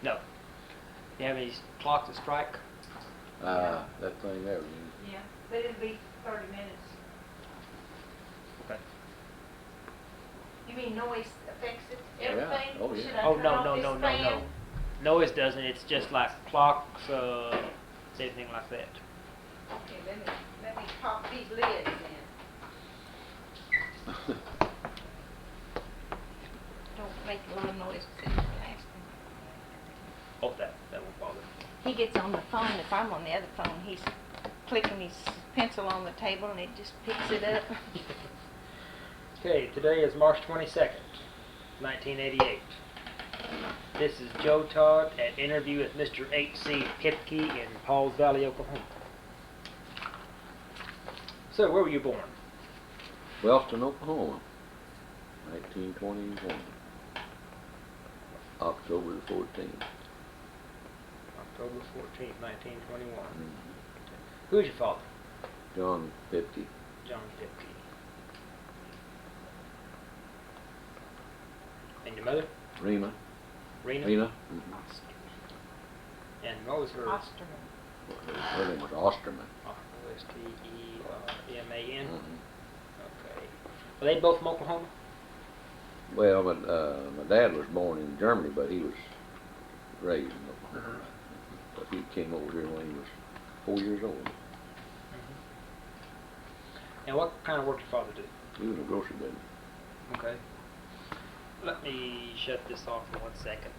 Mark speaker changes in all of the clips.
Speaker 1: No. You have any clocks that strike?
Speaker 2: That thing there.
Speaker 3: Yeah, but it'll be 30 minutes.
Speaker 1: Okay.
Speaker 3: You mean noise affects it?
Speaker 2: Yeah.
Speaker 3: Everything?
Speaker 2: Oh, yeah.
Speaker 3: Should I
Speaker 1: Oh,
Speaker 3: turn
Speaker 1: no,
Speaker 3: off
Speaker 1: no,
Speaker 3: this
Speaker 1: no, no,
Speaker 3: fan?
Speaker 1: no. Noise doesn't. It's just like clocks, anything like that.
Speaker 3: Okay, let me pop these lids in. Don't make a lot of noise.
Speaker 1: Oh, that won't bother.
Speaker 3: He gets on the phone. If I'm on the other phone, he's clicking his pencil on the table and it just picks it up.
Speaker 1: Okay, today is March 22nd, 1988. This is Joe Todd at interview with Mr. H.C. Piepke in Pauls Valley, Oklahoma. So, where were you born?
Speaker 2: Wellston, Oklahoma, 1921. October the 14th.
Speaker 1: October 14th, 1921.
Speaker 2: Mm-hmm.
Speaker 1: Who's your father?
Speaker 2: John Piepke.
Speaker 1: John Piepke. And your mother?
Speaker 2: Rena.
Speaker 1: Rena?
Speaker 2: Mm-hmm.
Speaker 1: And what was her?
Speaker 3: Osterman.
Speaker 2: Her name was Osterman.
Speaker 1: O-S-T-E-R-M-A-N?
Speaker 2: Mm-hmm.
Speaker 1: Okay. Were they both from Oklahoma?
Speaker 2: Well, my dad was born in Germany, but he was raised in Oklahoma. But he came over here when he was 4 years old.
Speaker 1: And what kind of work did your father do?
Speaker 2: He was in a grocery business.
Speaker 1: Okay. Let me shut this off for 1 second.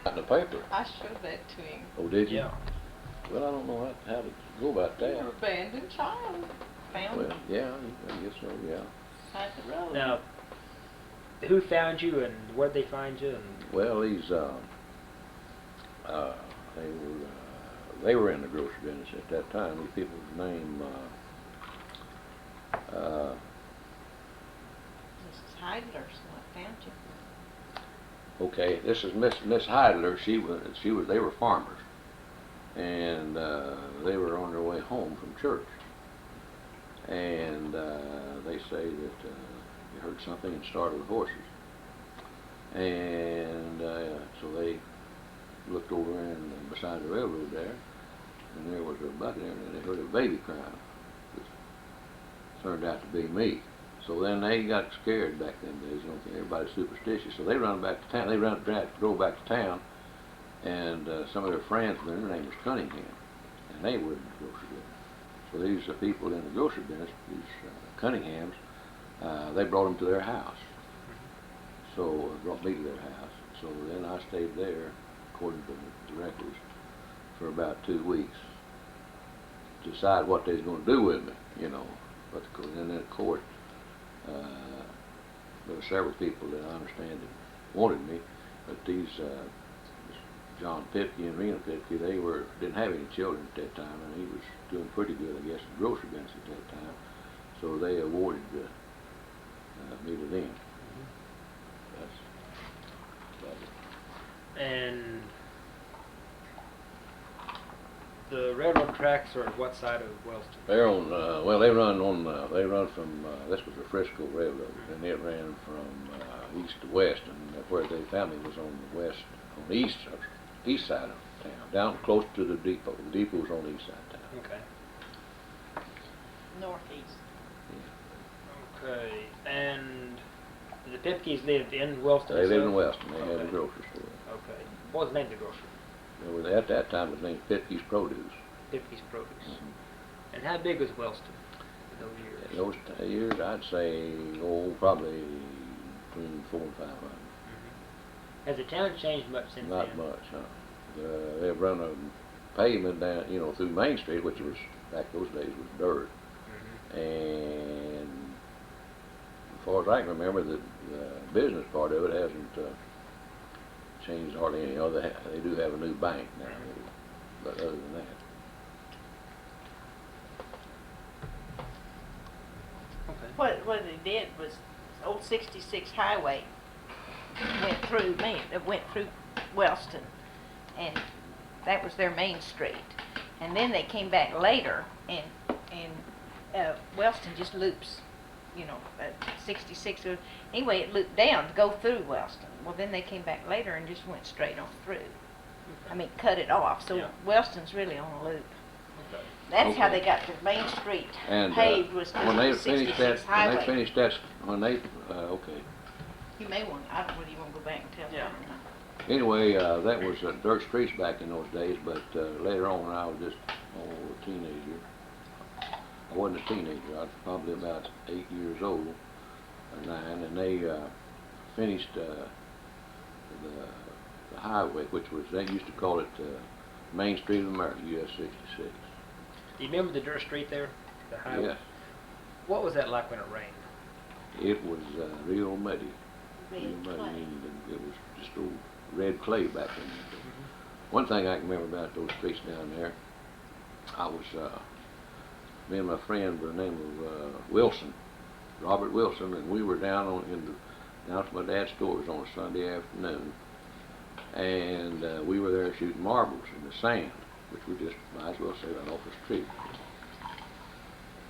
Speaker 2: Got in the paper.
Speaker 3: I showed that to him.
Speaker 2: Oh, did you?
Speaker 1: Yeah.
Speaker 2: Well, I don't know how to go about that.
Speaker 3: You're abandoned child. Found
Speaker 2: Well,
Speaker 3: him
Speaker 2: yeah, I guess so, yeah.
Speaker 3: side the road.
Speaker 1: Now, who found you and where'd they find you? And
Speaker 2: Well, they were in the grocery business at that time. These people's name,
Speaker 3: Mrs. Heidler's what found you.
Speaker 2: okay, this is Miss Heidler. They were farmers, and they were on their way home from church, and they say that you heard something and startled the horses, and so they looked over in beside the railroad there, and there was a bucket there, and they heard a baby crying. It turned out to be me. So then they got scared back then days. You know, everybody's superstitious. So they run back to town. They drove back to town, and some of their friends, their name was Cunningham, and they were in the grocery business. So these people in the grocery business, these Cunninghams, they brought them to their house. So brought me to their house. So then I stayed there, according to the records, for about 2 weeks to decide what they was going to do with me, you know. But then in court, there were several people that I understand that wanted me, but these John Piepke and Rena Piepke, they didn't have any children at that time, and he was doing pretty good, I guess, in grocery business at that time. So they awarded me to them. That's it.
Speaker 1: And the railroad tracks are on what side of Wellston?
Speaker 2: They're on. They run from. This was the Frisco Railroad, and it ran from east to west, and where their family was on the east side of town, down close to the depot. The depot was on the east side of town.
Speaker 1: Okay.
Speaker 3: Northeast.
Speaker 2: Yeah.
Speaker 1: Okay. And the Piepkes lived in Wellston?
Speaker 2: They lived in Wellston. They had a
Speaker 1: Okay.
Speaker 2: grocery store.
Speaker 1: Okay. What was the name of the grocery?
Speaker 2: At that time, it was named Piepke's Produce.
Speaker 1: Piepke's Produce.
Speaker 2: Mm-hmm.
Speaker 1: And how big was Wellston in those years?
Speaker 2: In those years, I'd say, probably between 400 and 500.
Speaker 1: Has the town changed much since
Speaker 2: Not
Speaker 1: then?
Speaker 2: much, huh? They've run a pavement down, through Main Street, which was back those days was dirt. And as far as I can remember, the business part of it hasn't changed hardly any. They do have a new bank now, but other than that.
Speaker 1: Okay.
Speaker 3: What they did was old 66 highway went through Wellston, and that was their main street. And then they came back later, and Wellston just loops you know, 66. Anyway, it looped down to go through Wellston. Well, then they came back later and just went straight on through. I mean, cut it off. So
Speaker 1: Yeah.
Speaker 3: Wellston's really on a loop.
Speaker 1: Okay.
Speaker 3: That's how
Speaker 2: Okay.
Speaker 3: they got their main street
Speaker 2: And
Speaker 3: paved was
Speaker 2: when
Speaker 3: through
Speaker 2: they
Speaker 3: the
Speaker 2: finished
Speaker 3: 66
Speaker 2: that, when
Speaker 3: highway.
Speaker 2: they finished that, when they, okay.
Speaker 3: You may want, I don't know whether you want to go back and tell
Speaker 1: Yeah.
Speaker 3: them or not.
Speaker 2: Anyway, that was dirt streets back in those days, but later on when I was just a teenager, I wasn't a teenager, I was probably about 8 years old, or 9, and they finished the highway, which was, they used to call it Main Street of America, U.S. 66.
Speaker 1: Do you remember the dirt street there? The highway?
Speaker 2: Yes,
Speaker 1: What was that like when it rained?
Speaker 2: it was real muddy.
Speaker 3: Red
Speaker 2: Real muddy,
Speaker 3: clay.
Speaker 2: and it was just old red clay back then. One thing I can remember about those streets down there, I was, me and my friend by the name of Wilson, Robert Wilson, and we were down down to my dad's stores on a Sunday afternoon, and we were there shooting marbles in the sand, which we just might as well say right off the street.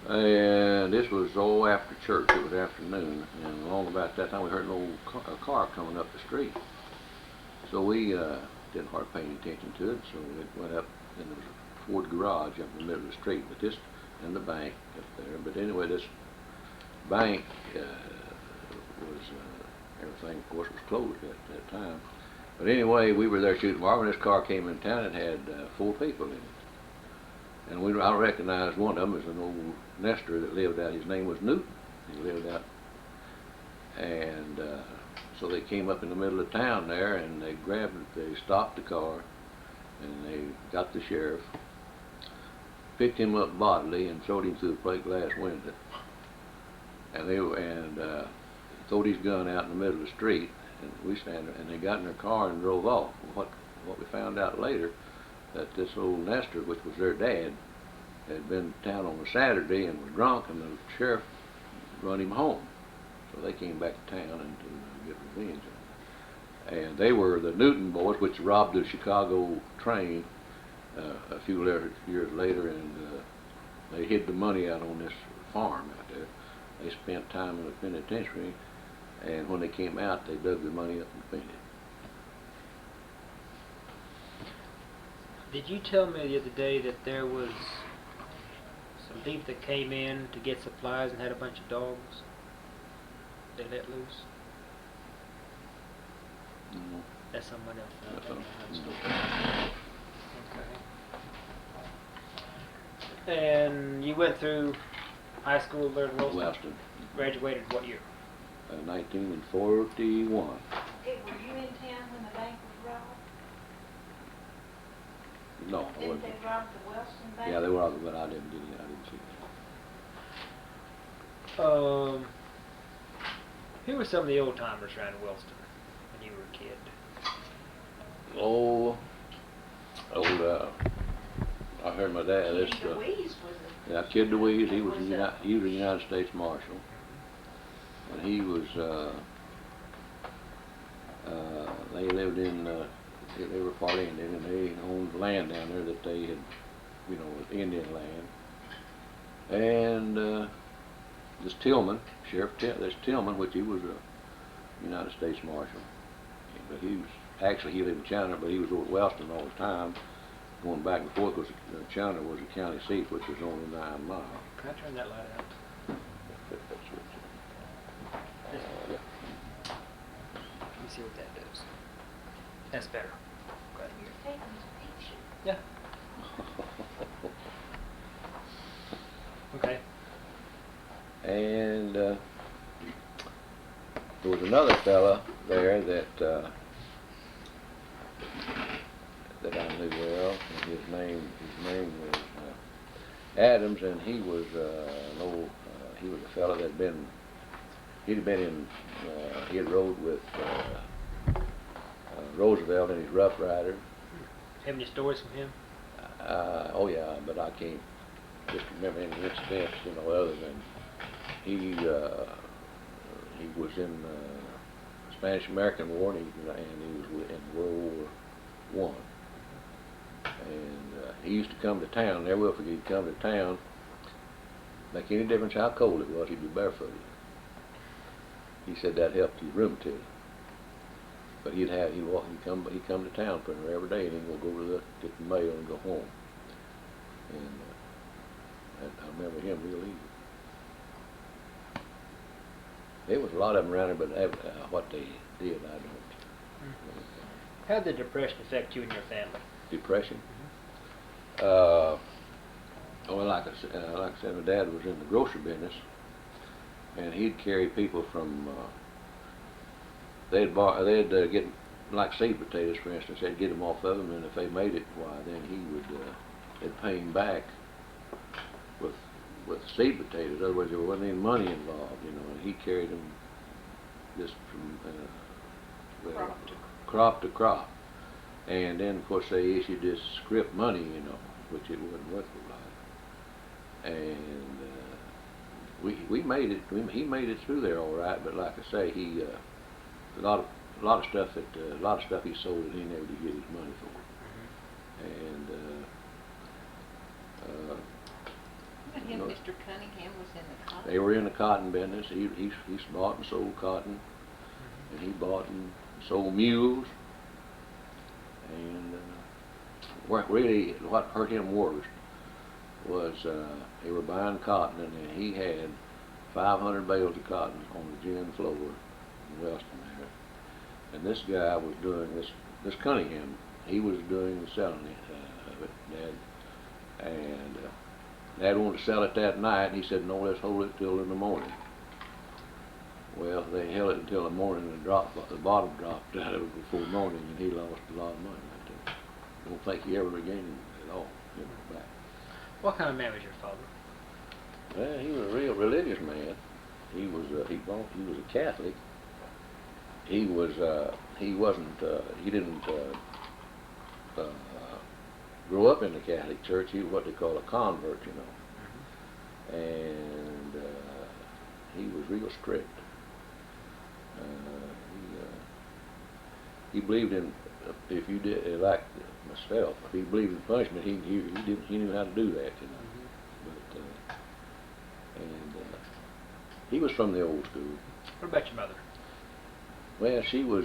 Speaker 2: And this was all after church. It was afternoon, and along about that time we heard an old car coming up the street. So we didn't hardly pay any attention to it, so it went up, and there was a Ford garage up in the middle of the street, but this, and the bank up there. But anyway, this bank was, everything of course was closed at that time. But anyway, we were there shooting marble, and this car came in town. It had 4 people in it. And I recognized one of them as an old nester that lived out. His name was Newton. He lived out, and so they came up in the middle of town there, and they grabbed it. They stopped the car, and they got the sheriff, picked him up bodily, and throwed him through the plate glass window. And they throwed his gun out in the middle of the street, and we stand there, and they got in their car and drove off. What we found out later, that this old nester, which was their dad, had been to town on a Saturday and was drunk, and the sheriff run him home. So they came back to town and to get revenge. And they were the Newton boys, which robbed the Chicago train a few years later, and they hid the money out on this farm out there. They spent time in the penitentiary, and when they came out, they dug the money up and spent it.
Speaker 1: Did you tell me the other day that there was some thief that came in to get supplies and had a bunch of dogs they let loose?
Speaker 2: Mm-hmm.
Speaker 1: That's someone else.
Speaker 2: That's
Speaker 1: Not
Speaker 2: all.
Speaker 1: that story. Okay. And you went through high school there in Wellston?
Speaker 2: Wellston.
Speaker 1: Graduated what year?
Speaker 2: 1941.
Speaker 3: Hey, were you in town when the bank was robbed?
Speaker 2: No, I
Speaker 3: Didn't
Speaker 2: wasn't.
Speaker 3: they rob the Wellston bank?
Speaker 2: Yeah, they were, but I didn't get it. I didn't see
Speaker 1: Who were some of the old timers around Wellston when you were a kid?
Speaker 2: that. Oh, I heard my dad.
Speaker 3: Kenny DeWeese was a...
Speaker 2: Yeah, Kid DeWeese. He was
Speaker 3: Was
Speaker 2: he was a United States Marshal, and he was. They lived in. They were part Indian, and they owned land down there that they had, you know, was Indian land. And this Tillman, this Tillman, which he was a United States Marshal, but he was actually he lived in Chandler, but he was over at Wellston all the time, going back and forth because Chandler was the county seat, which was only 9 miles.
Speaker 1: Can I turn that light out?
Speaker 2: Yeah.
Speaker 1: Let me see what that does. That's better. Okay.
Speaker 3: You're taking his picture.
Speaker 1: Yeah. Okay.
Speaker 2: And there was another fella there that I knew well, and his name was Adams, and he was he was a fella that he had rode with Roosevelt in his Rough Rider.
Speaker 1: Have any stories from him?
Speaker 2: Oh yeah, but I can't just remember any incidents, you know, other than he was in the Spanish-American War, and he was in World War I. And he used to come to town. Never will forget, he'd come to town. Make any difference how cold it was, he'd be barefooted. he said that helped his rheumatism. But he'd come to town pretty much every day, and he'd go get the mail and go home. And I remember him real easy. There was a lot of them around here, but what they did, I don't.
Speaker 1: How did the Depression affect you and your family?
Speaker 2: Depression? Well, like I said, my dad was in the grocery business, and he'd carry people from. They'd get like seed potatoes, for instance. They'd get them off of him, and if they made it, why then he would they'd pay him back with seed potatoes. Otherwise, there wasn't any money involved, you know. And he carried them just from crop to crop, and then of course they issued this script money, you know, which it wasn't worth a lot. And we made it. He made it through there all right, but like I say, he a lot of stuff he sold that he never did get his money for. And
Speaker 3: you know, Mr. Cunningham was in the cotton.
Speaker 2: They were in the cotton business. He bought and sold cotton, and he bought and sold mules. And what hurt him worst was they were buying cotton, and then he had 500 bales of cotton on the gin floor in Wellston there. And this guy was doing this Cunningham. He was doing the selling of it, Dad. And Dad wanted to sell it that night, and he said, "No, let's hold it till in the morning." Well, they held it until the morning, and the bottom dropped out of it before morning, and he lost a lot of money right there. I don't think he ever regained it at all. Back.
Speaker 1: What kind of man was your father?
Speaker 2: Well, he was a real religious man. He was a Catholic. He didn't grow up in the Catholic Church. He was what they call a convert, you know. And he was real strict. He believed in, if you did, like myself, if he believed in punishment, he knew how to do that, you know. But he was from the old school.
Speaker 1: What about your mother?
Speaker 2: Well, she was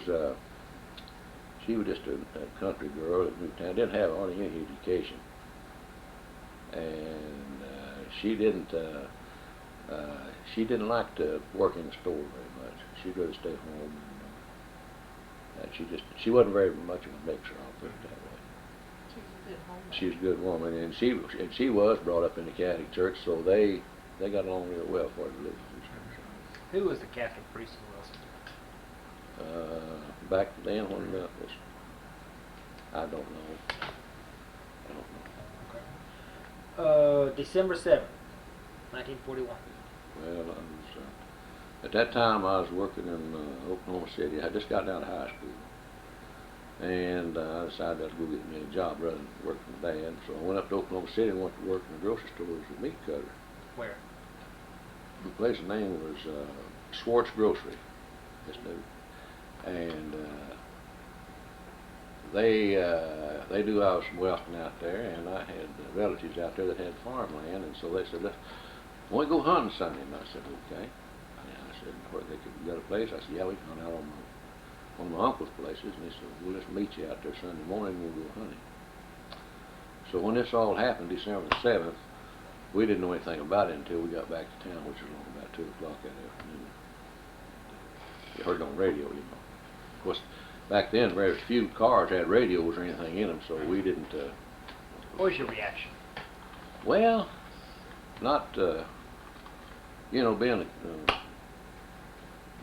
Speaker 2: just a country girl that moved town. Didn't have hardly any education, and she didn't like to work in the store very much. She'd rather stay home. And she wasn't very much of a mixer. I'll put it that way. She was a good woman, and she was brought up in the Catholic Church, so they got along real well for the religion.
Speaker 1: Who was the Catholic priest in Wellston?
Speaker 2: Back then when that was, I don't know.
Speaker 1: Okay. December 7th, 1941.
Speaker 2: Well, at that time I was working in Oklahoma City. I just got out of high school, and I decided I'd go get me a job rather than work for my dad. So I went up to Oklahoma City and went to work in the grocery store as a meat cutter.
Speaker 1: Where?
Speaker 2: The place's name was Schwartz Grocery. Yes, no. And they knew I was from Wellston out there, and I had relatives out there that had farmland, and so they said, "Let's want to go hunting Sunday?" And I said, "Okay." And I said, "Where they could got a place?" I said, "Yeah, we can hunt out on one of my uncle's places." And they said, "Well, let's meet you out there Sunday morning, and we'll go hunting." So when this all happened, December the 7th, we didn't know anything about it until we got back to town, which was only about 2 o'clock that afternoon. You heard it on radio, you know. Of course, back then, very few cars had radios or anything in them, so we didn't.
Speaker 1: What was your reaction?
Speaker 2: Well, not, you know, being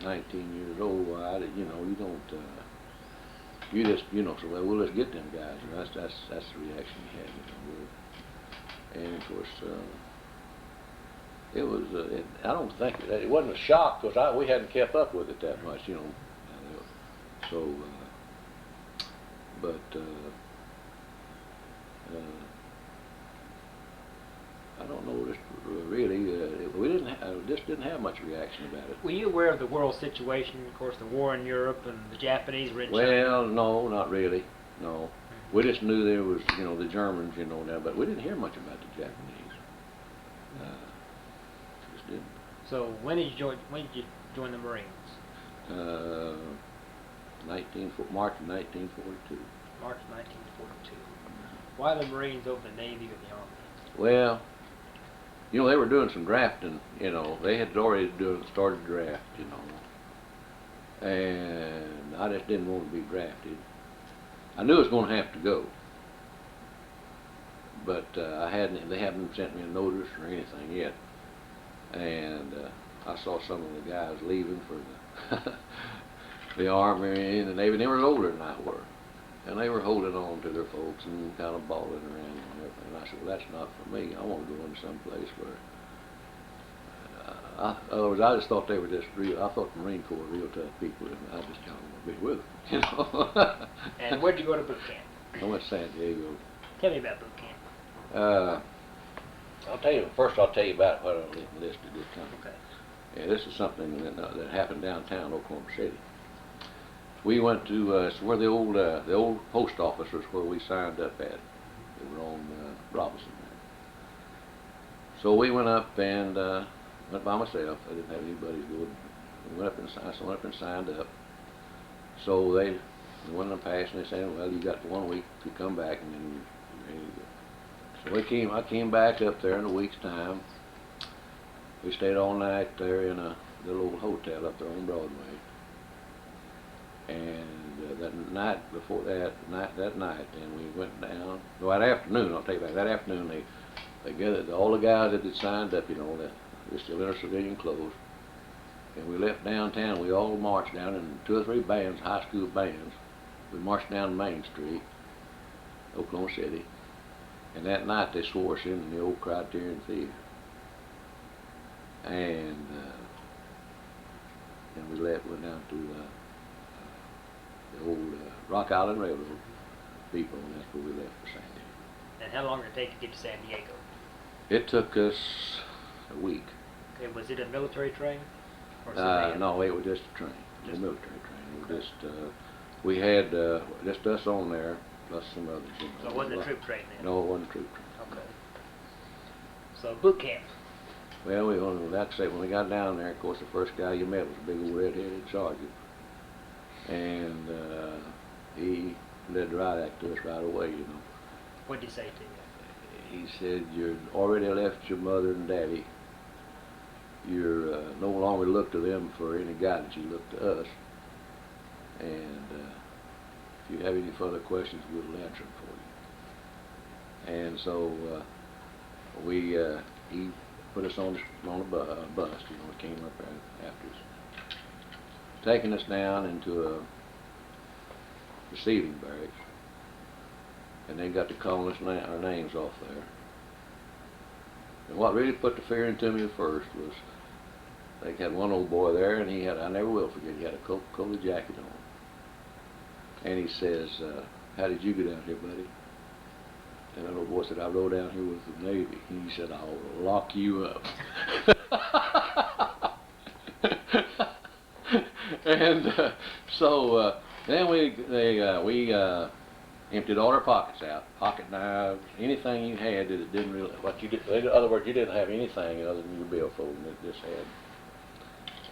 Speaker 2: 19 years old, you know, you don't, you just, you know, so well, let's get them guys. You know, that's the reaction you had, you know. And of course, it was. I don't think it wasn't a shock because we hadn't kept up with it that much, you know. So, but I don't know. Just really, we didn't have much reaction about it.
Speaker 1: Were you aware of the world situation? Of course, the war in Europe and the Japanese were in China.
Speaker 2: Well, no, not really. No, we just knew there was, you know, the Germans, you know, now, but we didn't hear much about the Japanese. Just didn't.
Speaker 1: So when did you join the Marines?
Speaker 2: Uh, March of 1942.
Speaker 1: March 1942. Why the Marines over the Navy or the Army?
Speaker 2: Well, you know, they were doing some drafting, you know. They had already started draft, you know. And I just didn't want to be drafted. I knew I was going to have to go. But they hadn't sent me a notice or anything yet. And I saw some of the guys leaving for the, the Army and the Navy, and they were older than I were. And they were holding on to their folks and kind of balling around and everything. And I said, well, that's not for me. I want to go into some place where, in other words, I just thought they were just real. I thought the Marine Corps were real tough people, and I just kind of want to be with them, you know.
Speaker 1: And where'd you go to boot camp?
Speaker 2: I went to San Diego.
Speaker 1: Tell me about boot camp.
Speaker 2: I'll tell you about what I enlisted this time.
Speaker 1: Okay.
Speaker 2: Yeah, this is something that happened downtown Oklahoma City. We went to where the old post office was, where we signed up at. They were on Robinson there. So we went up and went by myself. I didn't have anybody to go. We went up and signed up. So they went and passed, and they said, well, you got 1 week to come back, and then you're ready to go. So I came back up there in a week's time. We stayed all night there in a little old hotel up there on Broadway. And that night before that night, then we went down. No, that afternoon, I'll take you back. That afternoon, they gathered all the guys that had signed up, you know, that they're still in their civilian clothes. And we left downtown. We all marched down in 2 or 3 bands, high school bands. We marched down Main Street, Oklahoma City. And that night, they swore us in the old Criterion Theater. And we went down to the old Rock Island Railroad depot, and that's where we left for San Diego.
Speaker 1: And how long did it take to get to San Diego?
Speaker 2: It took us a week.
Speaker 1: Okay, was it a military train? Or
Speaker 2: No, it was just a train, just a military train. It was just, we had just us on there, plus some others. You know.
Speaker 1: So it wasn't a troop train then?
Speaker 2: No, it wasn't a troop train.
Speaker 1: Okay. So boot camp.
Speaker 2: Well, like I say, when we got down there, of course, the first guy you met was a big old red-headed sergeant. And he led right at to us right away, you know.
Speaker 1: What did he say to you?
Speaker 2: He said, "You're already left your mother and daddy. You're no longer look to them for any guidance. You look to us. And if you have any further questions, we'll answer them for you." And so he put us on a bus, you know. It came up after us, taking us down into a receiving barracks, and they got to calling us our names off there. And what really put the fear into me first was they had one old boy there, and I never will forget, he had a Coca-Cola jacket on. And he says, "How did you get out here, buddy?" And that old boy said, "I rode down here with the Navy." He said, "I'll lock you up." And so then we emptied all our pockets out, pocket knives, anything you had that didn't really, in other words, you didn't have anything other than your billfold, and it just had,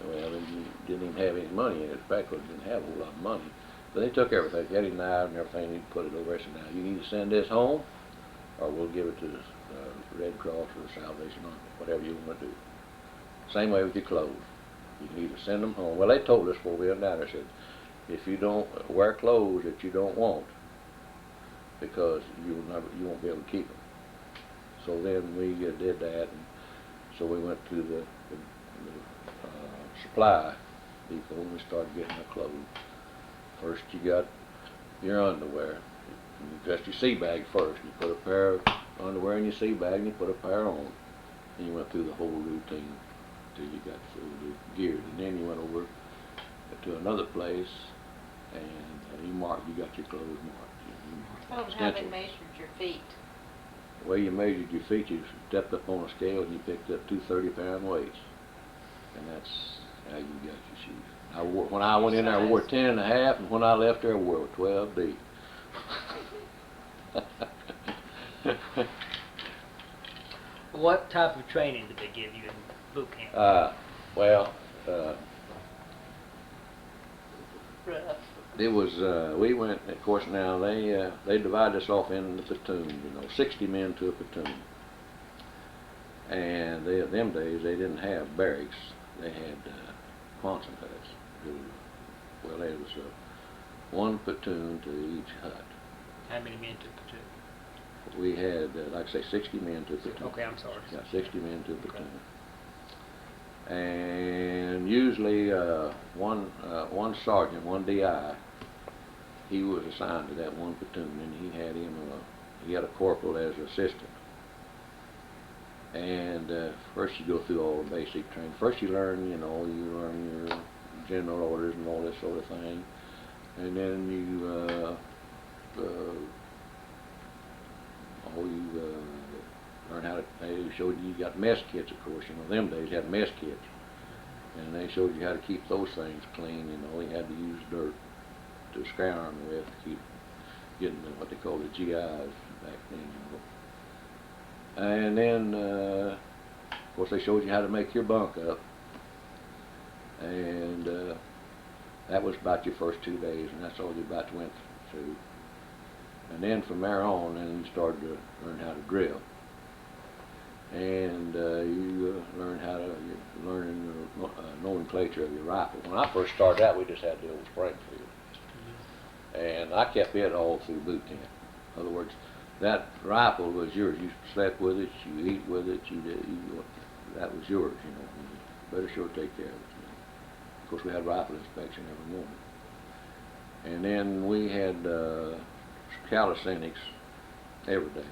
Speaker 2: well, you didn't even have any money in it. In fact, we didn't have a whole lot of money. But they took everything, they had his knife and everything, and put it over there. Said, "Now, you need to send this home, or we'll give it to the Red Cross or the Salvation Army, whatever you want to do." Same way with your clothes. You can either send them home. Well, they told us before we went down there, said, if you don't wear clothes that you don't want, because you won't be able to keep them. So then we did that, and so we went to the supply depot, and we started getting our clothes. First, you got your underwear. You dressed your sea bag first. You put a pair of underwear in your sea bag, and you put a pair on. And you went through the whole routine till you got fully geared. And then you went over to another place, and you got your clothes marked.
Speaker 3: Tell them how they measured your feet.
Speaker 2: The way you measured your feet, you stepped up on a scale and you picked up 2 30-pound weights. And that's how you got your shoes. When I went in there, I wore 10.5, and when I left there, I wore 12D.
Speaker 1: What type of training did they give you in boot camp?
Speaker 2: it was, we went, of course now they divided us off into platoons, 60 men to a platoon. And them days they didn't have barracks, they had Quonset huts. Well, there was one platoon to each hut.
Speaker 1: How many men to a platoon?
Speaker 2: We had, like I say, 60 men to a platoon.
Speaker 1: Okay, I'm sorry.
Speaker 2: Yeah, 60 men to a platoon. And usually one sergeant, one DI, he was assigned to that one platoon, and he had a corporal as assistant. And first you go through all the basic training. First you learn, you learn your general orders and all this sort of thing, and then you learn how to. They showed you got mess kits, of course. Them days had mess kits, and they showed you how to keep those things clean. You had to use dirt to scour them with to keep getting what they call the GIs back then. And then, of course, they showed you how to make your bunk up, and that was about your first 2 days, and that's all you about went through. And then from there on, then you started to learn how to drill, and you learn how to learn the nomenclature of your rifle. When I first started out, we just had the old Springfield, and I kept it all through boot camp. In other words, that rifle was yours. You slept with it, you eat with it, that was yours, You better sure take care of it. Of course, we had rifle inspection every morning. And then we had calisthenics every day.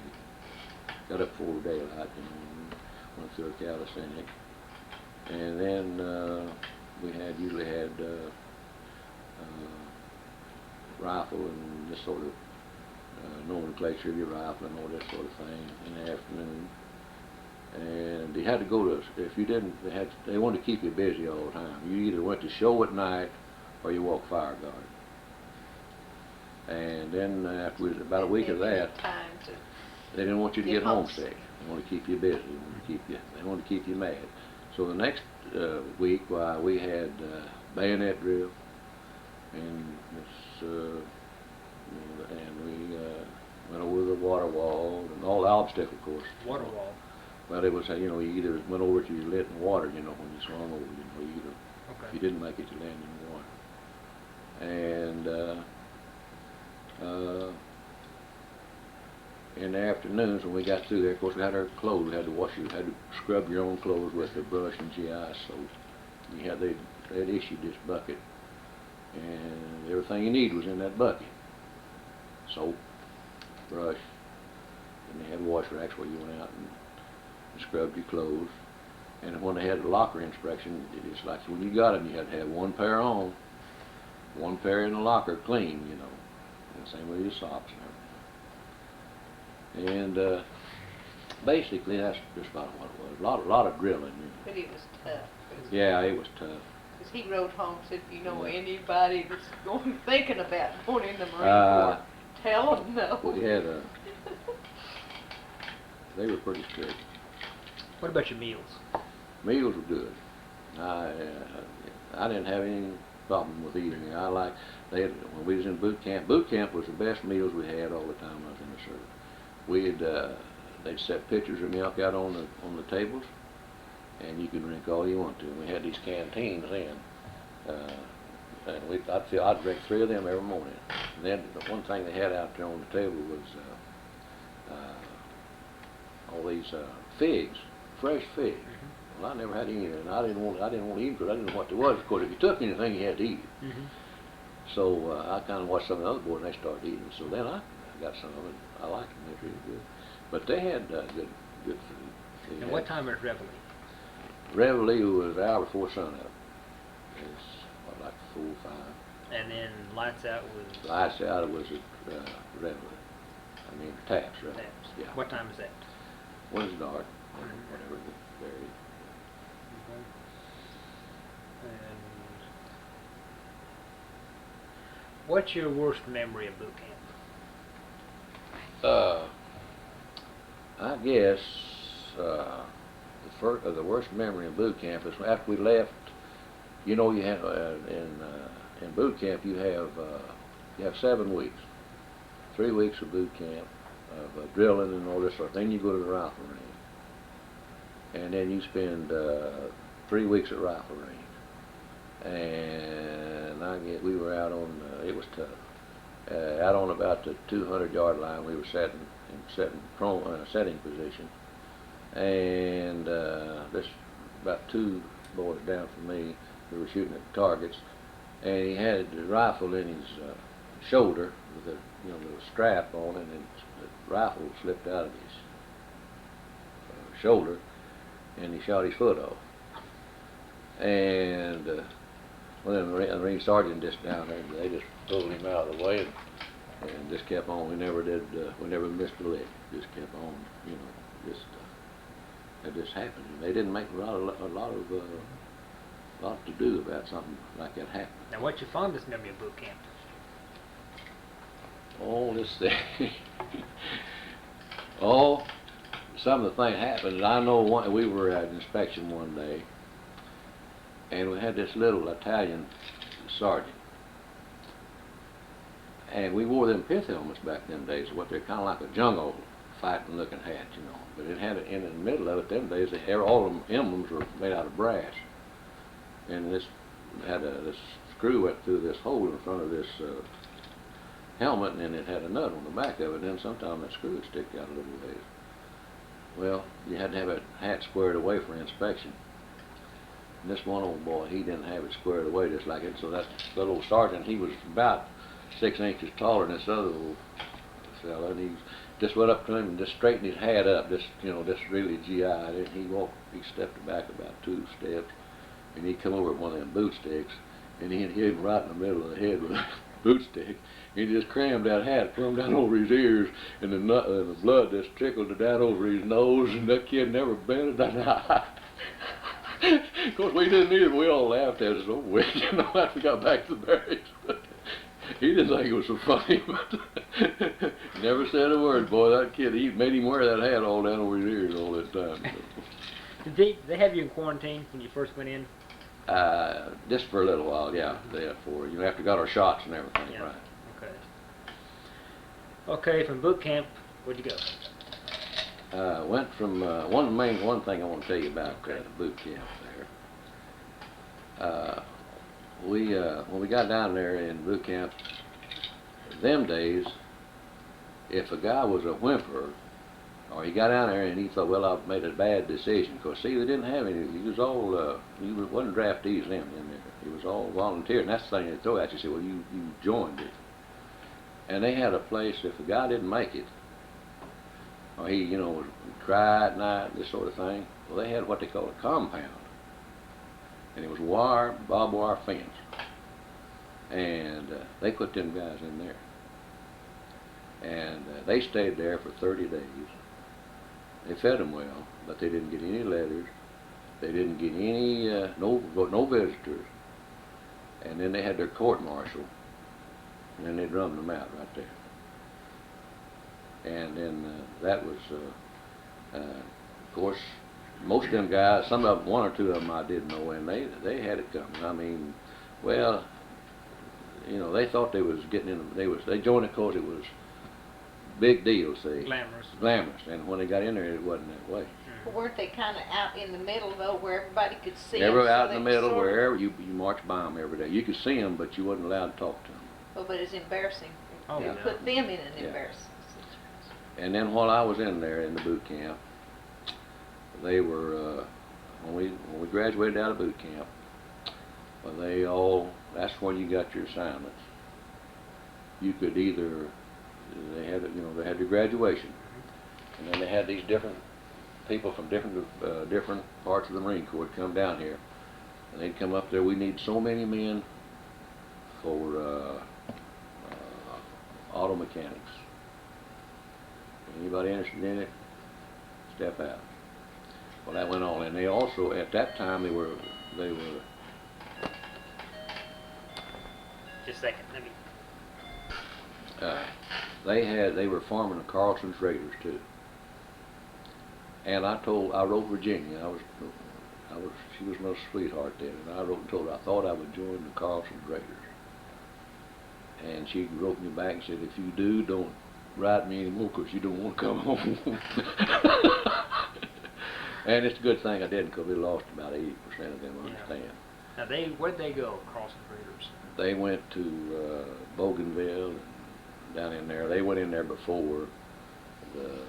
Speaker 2: Got up before daylight, went through a calisthenic. And then we usually had rifle and this sort of nomenclature of your rifle and all that sort of thing in the afternoon. And you had to go to, if you didn't, they wanted to keep you busy all the time. You either went to show at night or you walked fire guard. And then after about a week of that, they didn't want you to get homesick. They wanted to keep you busy. They wanted to keep you mad. So the next week, we had bayonet drill, and and we went over the water wall and all the obstacle course.
Speaker 1: Water wall.
Speaker 2: Well, it was you either went over to you lit in water, when you swung over, you either if you didn't make it, you landed in the water. And in the afternoons when we got through there, of course we had our clothes. We had to wash. You had to scrub your own clothes with the brush and GI soap. They'd issued this bucket, and everything you need was in that bucket. Soap, brush, and they had wash racks where you went out and scrubbed your clothes. And when they had the locker inspection, it's like when you got them, you had to have one pair on, one pair in the locker clean, and the same with your socks and everything. And basically, that's just about what it was. A lot of drilling.
Speaker 3: But it was tough.
Speaker 2: Yeah, it was tough.
Speaker 3: Because he wrote home and said, anybody that's thinking about going in the Marine Corps, tell them no.
Speaker 2: We had they were pretty strict.
Speaker 1: What about your meals?
Speaker 2: Meals were good. I didn't have any problem with eating. When we was in boot camp. Boot camp was the best meals we had all the time I was in the service. They'd set pitchers of milk out on the tables, and you could drink all you want to. And we had these canteens then, and I'd drink 3 of them every morning. And then the one thing they had out there on the table was all these figs, fresh figs. Well, I never had any of it, and I didn't want to eat them because I didn't know what there was. Of course, if you took anything, you had to eat it. So I kind of watched some of the other boys, and they started eating. So then I got some of them. I liked them; they were really good. But they had good food.
Speaker 1: And what time was Reveille?
Speaker 2: Reveille was an hour before sunup. It's like 4 or 5.
Speaker 1: And then lights out was?
Speaker 2: Lights out was at Reveille. I mean taps, right?
Speaker 1: Taps.
Speaker 2: Yeah.
Speaker 1: What time is that?
Speaker 2: When it's dark, whatever it varied.
Speaker 1: And what's your worst memory of boot camp?
Speaker 2: I guess the worst memory of boot camp is after we left. You had in boot camp you have 7 weeks. 3 weeks of boot camp of drilling and all this sort of thing. You go to the rifle range, and then you spend 3 weeks at rifle range. And we were out on it was tough. Out on about the 200-yard line, we were setting position, and this about 2 boys down from me, we were shooting at targets, and he had the rifle in his shoulder with a little strap on it, and the rifle slipped out of his shoulder, and he shot his foot off. And well, then the Marine sergeant just down there, they just pulled him out of the way and just kept on. We never missed a lick. Just kept on, it just happened. And they didn't make a lot to do about something like that happening.
Speaker 1: Now, what's your fondest memory of boot camp?
Speaker 2: Oh, this thing. Oh, some of the things happened. I know we were at inspection one day, and we had this little Italian sergeant, and we wore them pith helmets back them days. What they're kind of like a jungle fighting looking hat, But it had in the middle of it them days. All of them emblems were made out of brass, and this screw went through this hole in front of this helmet, and then it had a nut on the back of it. And then sometimes that screw would stick out a little ways. Well, you had to have that hat squared away for inspection. And this one old boy, he didn't have it squared away just like it. So that little old sergeant, he was about 6 inches taller than this other old fellow, and he just went up to him and just straightened his hat up, just really GI'd it. He stepped back about 2 steps, and he come over with one of them boot sticks, and he hit him right in the middle of the head with a boot stick. He just crammed that hat, put him down over his ears, and the blood just trickled down over his nose, and that kid never batted an eye. Of course, we didn't either. We all laughed at it so we after we got back to the barracks. He didn't think it was so funny, but never said a word, boy. That kid, he made him wear that hat all down over his ears all that time.
Speaker 1: Did they have you in quarantine when you first went in?
Speaker 2: Just for a little while, yeah. After we got our shots and everything,
Speaker 1: yeah.
Speaker 2: Right.
Speaker 1: Okay. Okay, from boot camp, where'd you go?
Speaker 2: Went from one thing I want to tell you about boot camp there. When we got down there in boot camp, them days, if a guy was a whimper, or he got down there and he thought, well, I've made a bad decision, because see, they didn't have any. He was all, he wasn't draftees in there. He was all volunteer, and that's the thing they throw at you. Say, well, you joined it, and they had a place. If a guy didn't make it, or he, was cry at night, this sort of thing. Well, they had what they call a compound, and it was barbed wire fence, and they put them guys in there, and they stayed there for 30 days. They fed them well, but they didn't get any letters. They didn't get any no visitors, and then they had their court-martial, and then they drummed them out right there. And then that was, of course, most of them guys, some of them, 1 or 2 of them I did know, and they had it coming. I mean, well, they thought they was getting in. They joined it because it was big deal, see. Glamorous, and when they got in there, it wasn't that way.
Speaker 3: But weren't they kind of out in the middle though, where everybody could see them?
Speaker 2: Never out in the middle, wherever you march by them every day. You could see them, but you wasn't allowed to talk to them.
Speaker 3: Oh, but it's embarrassing.
Speaker 1: Oh,
Speaker 3: You
Speaker 1: yeah.
Speaker 3: put them in an embarrassing situation.
Speaker 2: And then while I was in there in the boot camp, they were when we graduated out of boot camp, well, that's when you got your assignments. You could either they had your graduation, and then they had these different people from different parts of the Marine Corps would come down here, and they'd come up there. We need so many men for auto mechanics. Anybody interested in it? Step out. Well, that went on, and they also at that time they were.
Speaker 1: Just a second, let me.
Speaker 2: They were forming the Carlson's Raiders too. And I wrote Virginia. She was my sweetheart then, and I wrote and told her I thought I would join the Carlson's Raiders. and she wrote me back and said, if you do, don't write me anymore because you don't want to come home. And it's a good thing I didn't, because we lost about 80% of them, understand.
Speaker 1: Now, where'd they go, crossing freighters?
Speaker 2: They went to Bougainville and down in there. They went in there before the.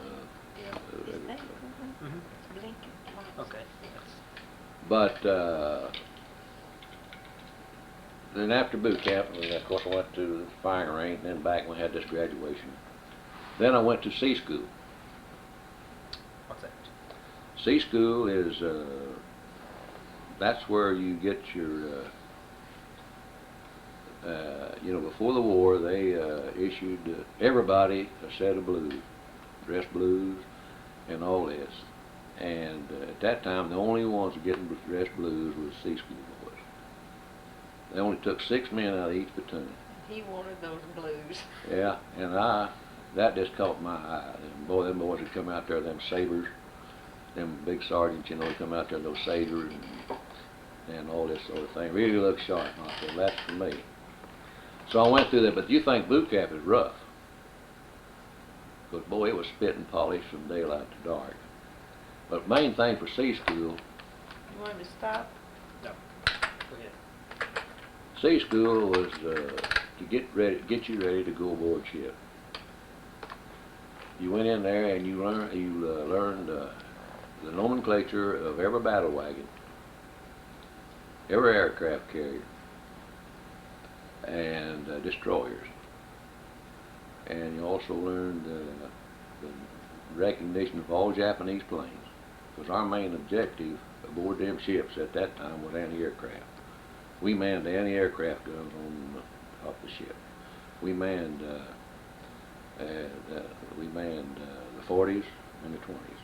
Speaker 1: Okay.
Speaker 2: But then after boot camp, of course, I went to the firing range, and then back when we had this graduation. Then I went to sea school.
Speaker 1: What's that?
Speaker 2: Sea school is that's where you get your. Before the war, they issued everybody a set of blues, dress blues, and all this. And at that time, the only ones getting dress blues was sea school boys. They only took 6 men out of each platoon.
Speaker 3: He wanted those blues.
Speaker 2: Yeah, and that just caught my eye. And boy, them boys would come out there, them sabers, them big sergeants, they come out there, those sabers and all this sort of thing. Really look sharp. I said, that's for me. So I went through that, but you think boot camp is rough. Because, boy, it was spit and polish from daylight to dark. But the main thing for sea school...
Speaker 3: You want me to stop?
Speaker 1: No. Go ahead.
Speaker 2: Sea school was to get you ready to go aboard ship. You went in there and you learned the nomenclature of every battle wagon, every aircraft carrier, and destroyers. And you also learned the recognition of all Japanese planes, because our main objective aboard them ships at that time was anti-aircraft. We manned the anti-aircraft guns on top of the ship. We manned the 40s and the 20s.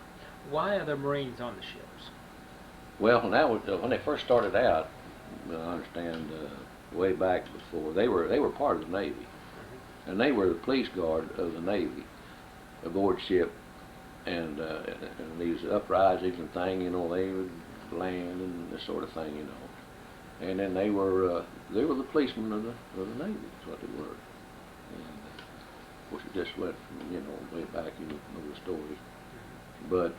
Speaker 1: Why are the Marines on the ships?
Speaker 2: Well, that was when they first started out. I understand way back before they were part of the Navy, and they were the police guard of the Navy aboard ship. And these uprisings and things, they would land and this sort of thing, And then they were the policemen of the Navy. That's what they were. And of course, it just went from, way back. You know the stories. But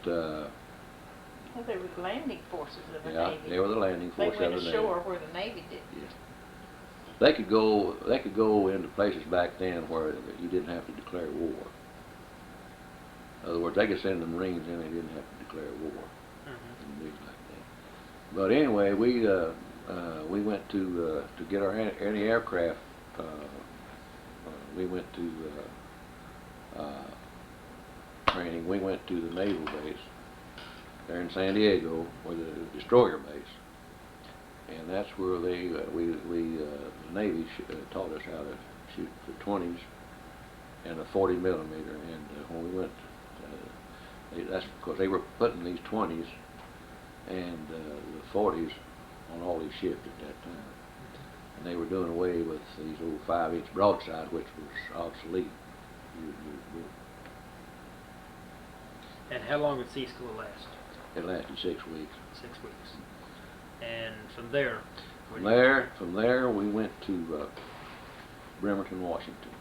Speaker 3: Well, they were the landing forces of the
Speaker 2: yeah,
Speaker 3: Navy.
Speaker 2: they were the landing forces of the Navy.
Speaker 3: They went ashore where the Navy did.
Speaker 2: Yes. They could go into places back then where you didn't have to declare war. In other words, they could send the Marines in; they didn't have to declare war. And things like that. But anyway, we went to get our anti-aircraft. We went to training. We went to the naval base there in San Diego, or the destroyer base, and that's where the Navy taught us how to shoot the 20s and a 40 millimeter. And when we went, that's because they were putting these 20s and the 40s on all these ships at that time, and they were doing away with these old 5-inch broadsides, which was obsolete.
Speaker 1: And how long did sea school last?
Speaker 2: It lasted 6 weeks.
Speaker 1: 6 weeks. And from there?
Speaker 2: From there, we went to Bremerton, Washington.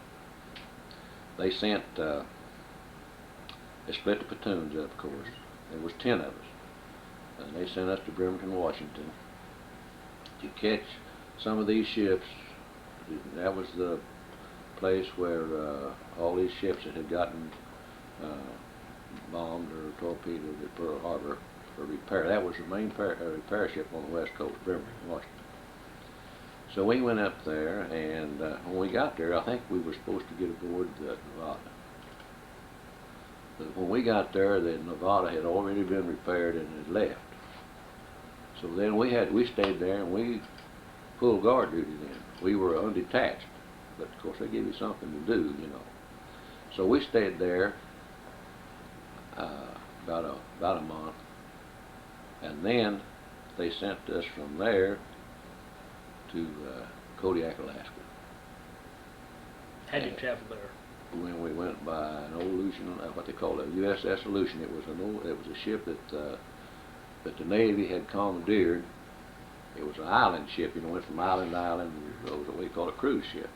Speaker 2: They sent. They split the platoons up, of course. There was 10 of us, and they sent us to Bremerton, Washington, to catch some of these ships. That was the place where all these ships that had gotten bombed or torpedoed at Pearl Harbor for repair. That was the main repair ship on the west coast, Bremerton, Washington. So we went up there, and when we got there, I think we were supposed to get aboard the Nevada. But when we got there, the Nevada had already been repaired and had left. So then we stayed there, and we pulled guard duty then. We were undetached, but of course they give you something to do, So we stayed there about a month, and then they sent us from there to Kodiak, Alaska.
Speaker 1: How did you travel there?
Speaker 2: When we went by an old Aleutian, what they call a USS Aleutian. It was a ship that the Navy had commandeered. It was an island ship, went from island to island. It was what we call a cruise ship.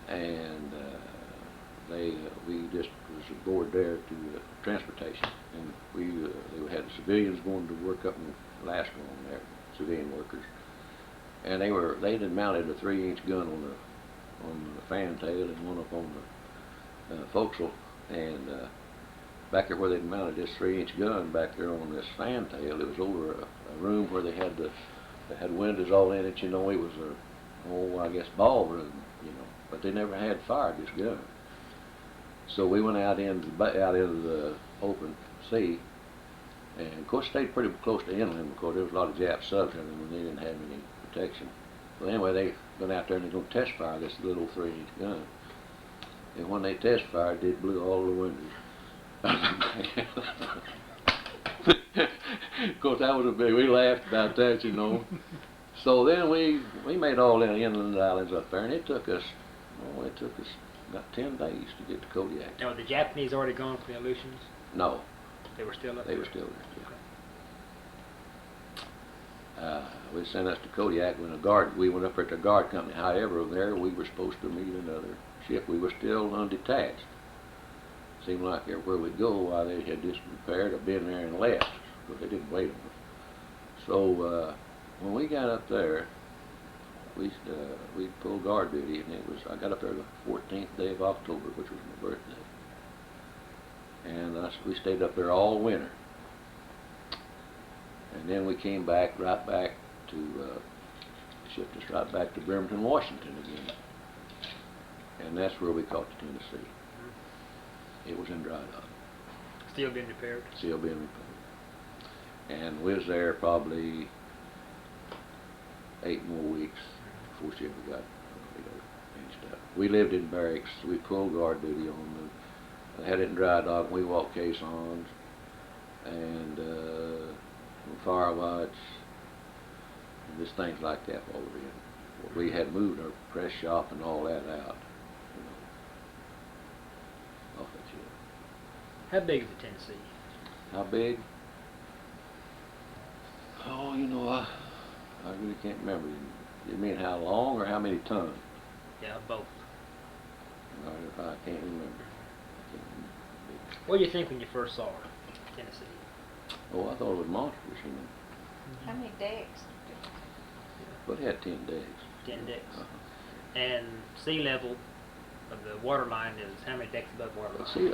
Speaker 2: and we just was aboard there to transportation, and they had civilians going to work up in Alaska on there, civilian workers, and they had mounted a 3-inch gun on the fantail and one up on the forecastle, and back there where they mounted this 3-inch gun back there on this fantail, it was over a room where they had windows all in it. You know, it was I guess ballroom. You know, but they never had fired this gun. So we went out into the open sea, and of course stayed pretty close to inland because there was a lot of Jap subs in them and they didn't have any protection. So anyway, they went out there and they're going to test fire this little 3-inch gun. And when they test fired, they blew all the windows. Of course, that was we laughed about that, you know. So then we made all the inland islands up there, and it took us about 10 days to get to Kodiak.
Speaker 1: Now, were the Japanese already gone for the Aleutians?
Speaker 2: No.
Speaker 1: They were still up
Speaker 2: They
Speaker 1: there?
Speaker 2: were still there. We sent us to Kodiak when we went up there to the guard company. However, there we were supposed to meet another ship. We were still undetached. Seemed like everywhere we'd go, why they had just repaired or been there and left, because they didn't wait on us. So when we got up there, we pulled guard duty, and I got up there the 14th day of October, which was my birthday, and we stayed up there all winter. And then we came back right back to shipped us right back to Bremerton, Washington again, and that's where we caught the Tennessee. It was in dry dock.
Speaker 1: Still being repaired?
Speaker 2: Still being repaired. And we was there probably 8 more weeks before she ever got finished up. We lived in barracks. We pulled guard duty on them. I had it in dry dock. We walked caissons and fire watch and just things like that while we were in. We had moved our press shop and all that out. Off that ship.
Speaker 1: How big is the Tennessee?
Speaker 2: How big? Oh, you know, I really can't remember. You mean how long or how many tons?
Speaker 1: Yeah, both.
Speaker 2: I can't remember.
Speaker 1: What did you think when you first saw her, Tennessee?
Speaker 2: Oh, I thought it was monstrous, you know.
Speaker 3: How many decks?
Speaker 2: But it had 10 decks.
Speaker 1: 10 decks. And sea level of the water line is how many decks above water line?
Speaker 2: See,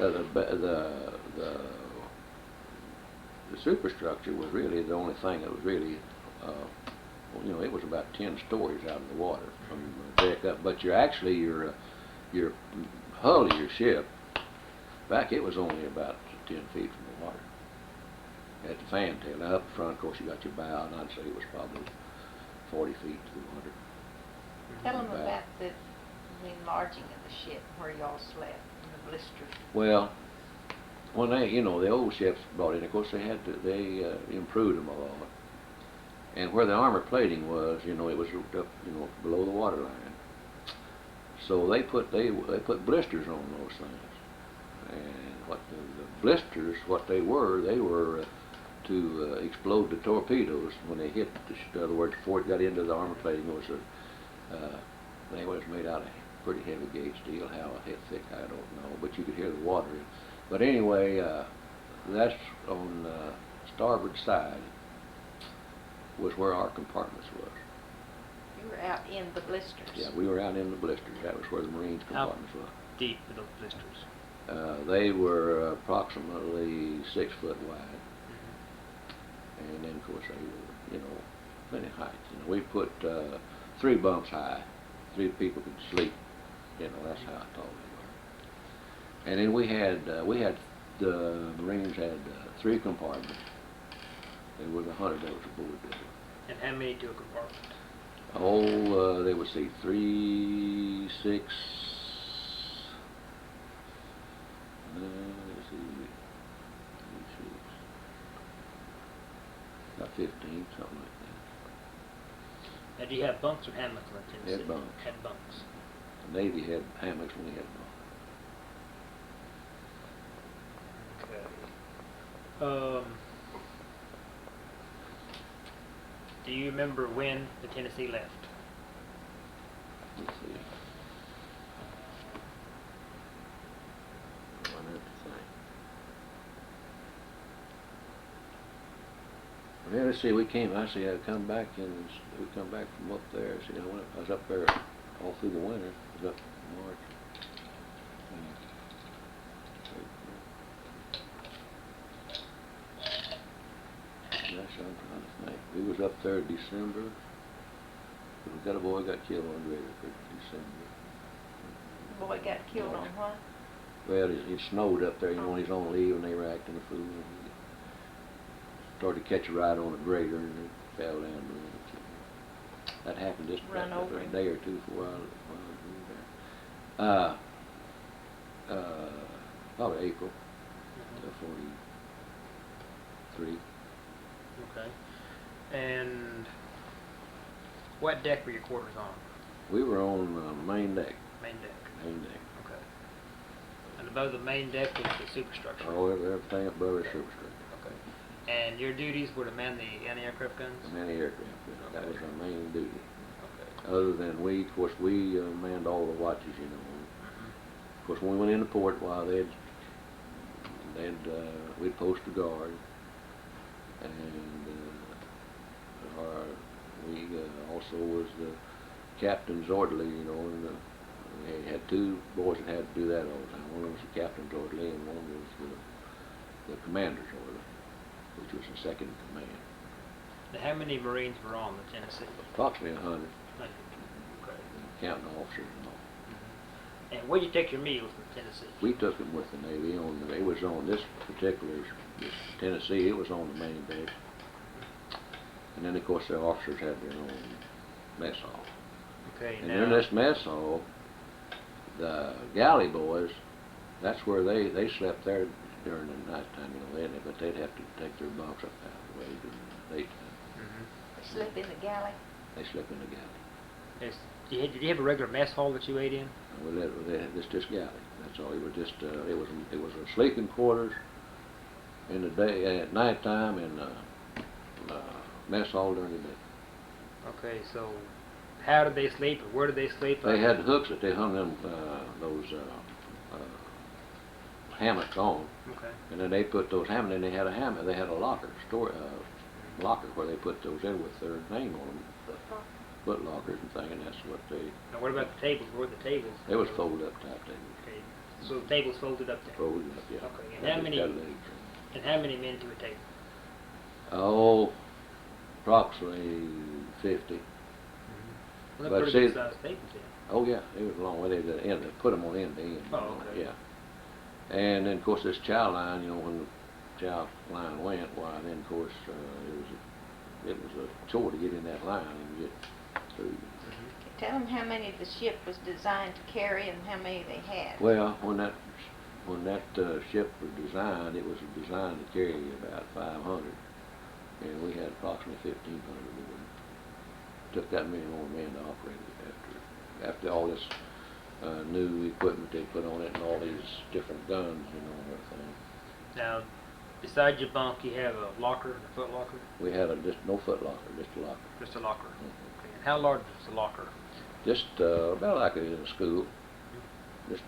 Speaker 2: the superstructure was really the only thing that was really, you know, it was about 10 stories out of the water from the deck up. But your hull of your ship, back it was only about 10 feet from the water. At the fantail. Now up front, of course, you got your bow, and I'd say it was probably 40 feet to the water.
Speaker 3: Tell them about the enlarging of the ship, where y'all slept, in the blisters.
Speaker 2: Well, when the old ships brought in, of course, they improved them a lot. And where the armor plating was, you know, it was up, you know, below the water line. So they put blisters on those things. And what the blisters, what they were to explode the torpedoes when they hit. In other words, before it got into the armor plating, they was made out of pretty heavy gauge steel. How thick, I don't know, but you could hear the water. But anyway, that's on the starboard side was where our compartments was.
Speaker 3: You were out in the blisters.
Speaker 2: Yeah, we were out in the blisters. That was where the Marines' compartments were.
Speaker 1: Deep were those blisters?
Speaker 2: They were approximately 6 foot wide. And then, of course, they were, you know, plenty height. You know, we put 3 bumps high. 3 people could sleep. You know, that's how tall they were. And then the Marines had 3 compartments. There was 100 of us aboard there.
Speaker 1: And how many to a compartment?
Speaker 2: Oh, they would see 3, 6. Let's see. About 15, something like that.
Speaker 1: Now, do you have bunks or hammocks in the Tennessee?
Speaker 2: Had bunks.
Speaker 1: Had bunks.
Speaker 2: The Navy had hammocks when we had bunks.
Speaker 1: Okay. Do you remember when the Tennessee left?
Speaker 2: Let's see. let's see, we came, I see, I come back and we come back from up there. See, I was up there all through the winter. I was up in March. Gosh, I'm trying to think. We was up there in December. We got a boy got killed on a grader for December.
Speaker 3: The boy got killed on what?
Speaker 2: Well, it snowed up there, you know, when he's on leave, and they were acting a fool. And he started to catch a ride on a grader, and he fell down the road. That happened just
Speaker 3: Run
Speaker 2: about
Speaker 3: over
Speaker 2: a
Speaker 3: him.
Speaker 2: day or two before I was there. Probably April of 43.
Speaker 1: Okay. And what deck were your quarters on?
Speaker 2: We were on main deck.
Speaker 1: Main deck.
Speaker 2: Main deck.
Speaker 1: Okay. And above the main deck was the superstructure.
Speaker 2: Oh, everything above is superstructure.
Speaker 1: Okay. And your duties were to man the anti-aircraft guns?
Speaker 2: The anti-aircraft. Yeah. That was our main duty.
Speaker 1: Okay.
Speaker 2: Other than of course, we manned all the watches, you know. Of course, when we went into port, while we'd post a guard, and we also was the captain's orderly, you know, and we had two boys that had to do that all the time. One was the captain's orderly, and one was the commander's orderly, which was the second in command.
Speaker 1: Now, how many Marines were on the Tennessee?
Speaker 2: Approximately 100,
Speaker 1: Okay.
Speaker 2: counting officers and all.
Speaker 1: And where'd you take your meals in Tennessee?
Speaker 2: We took them with the Navy. It was on this particular this Tennessee. It was on the main deck, and then of course the officers had their own mess hall.
Speaker 1: Okay.
Speaker 2: And
Speaker 1: now,
Speaker 2: in this mess hall, the galley boys, that's where they slept there during the nighttime. You know, but they'd have to take their bunks up out of the way during the daytime.
Speaker 3: They slept in the galley.
Speaker 2: They slept in the galley.
Speaker 1: Did you have a regular mess hall that you ate in?
Speaker 2: Just galley. That's all. It was just it was a sleeping quarters in the day at nighttime, and mess hall during the day.
Speaker 1: Okay, so how did they sleep, or where did they sleep?
Speaker 2: They had hooks that they hung them those hammocks on,
Speaker 1: Okay.
Speaker 2: and then they put those hammocks. And they had a hammock. They had a locker locker where they put those in with their name on them. Foot lockers and thing, and that's what they.
Speaker 1: Now, what about the tables? Where were the tables?
Speaker 2: They was folded up type tables.
Speaker 1: Okay, so the tables folded up there.
Speaker 2: Folded up, yeah.
Speaker 1: Okay, and
Speaker 2: Got
Speaker 1: how
Speaker 2: a-
Speaker 1: many?
Speaker 2: got a leg.
Speaker 1: And how many men to a table?
Speaker 2: Oh, approximately 50.
Speaker 1: Well,
Speaker 2: But
Speaker 1: they're pretty
Speaker 2: see-
Speaker 1: good sized tables then.
Speaker 2: Oh yeah, it was a long way. They put them on end to end.
Speaker 1: Oh, okay.
Speaker 2: Yeah. And then of course this chow line, you know, when the chow line went, why then of course it was a chore to get in that line and get through.
Speaker 3: Tell them how many the ship was designed to carry and how many they had.
Speaker 2: Well, when that ship was designed, it was designed to carry about 500, and we had approximately 1,500 aboard. Took that many more men to operate it after all this new equipment they put on it and all these different guns, you know, and everything.
Speaker 1: Now, beside your bunk, you have a locker, a foot locker?
Speaker 2: We had just no foot locker, just a locker.
Speaker 1: Just a locker. Okay. And how large is the locker?
Speaker 2: Just about like it is in a school. Just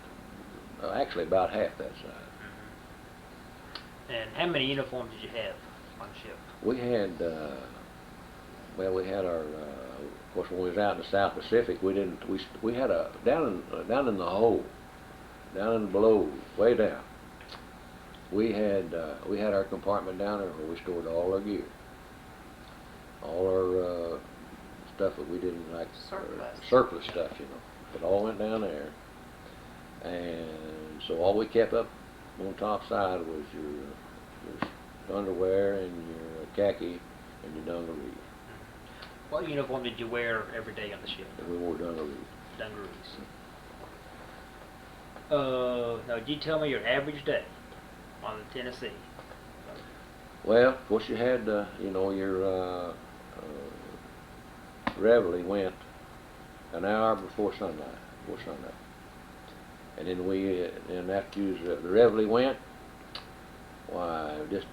Speaker 2: actually about half that size.
Speaker 1: And how many uniforms did you have on the ship?
Speaker 2: We had, we had our, of course, when we was out in the South Pacific, we had down in the hole, down in below, way down. We had our compartment down there where we stored all our gear, all our stuff that we didn't like, surplus stuff, you know. It all went down there, and so all we kept up on top side was your underwear and your khaki and your dungarees.
Speaker 1: What uniform did you wear every day on the ship?
Speaker 2: And we wore dungarees.
Speaker 1: Dungarees. Now, did you tell me your average day on the Tennessee?
Speaker 2: Well, of course, you had, you know, your reveille went an hour before sunrise, and then after the reveille went, why, just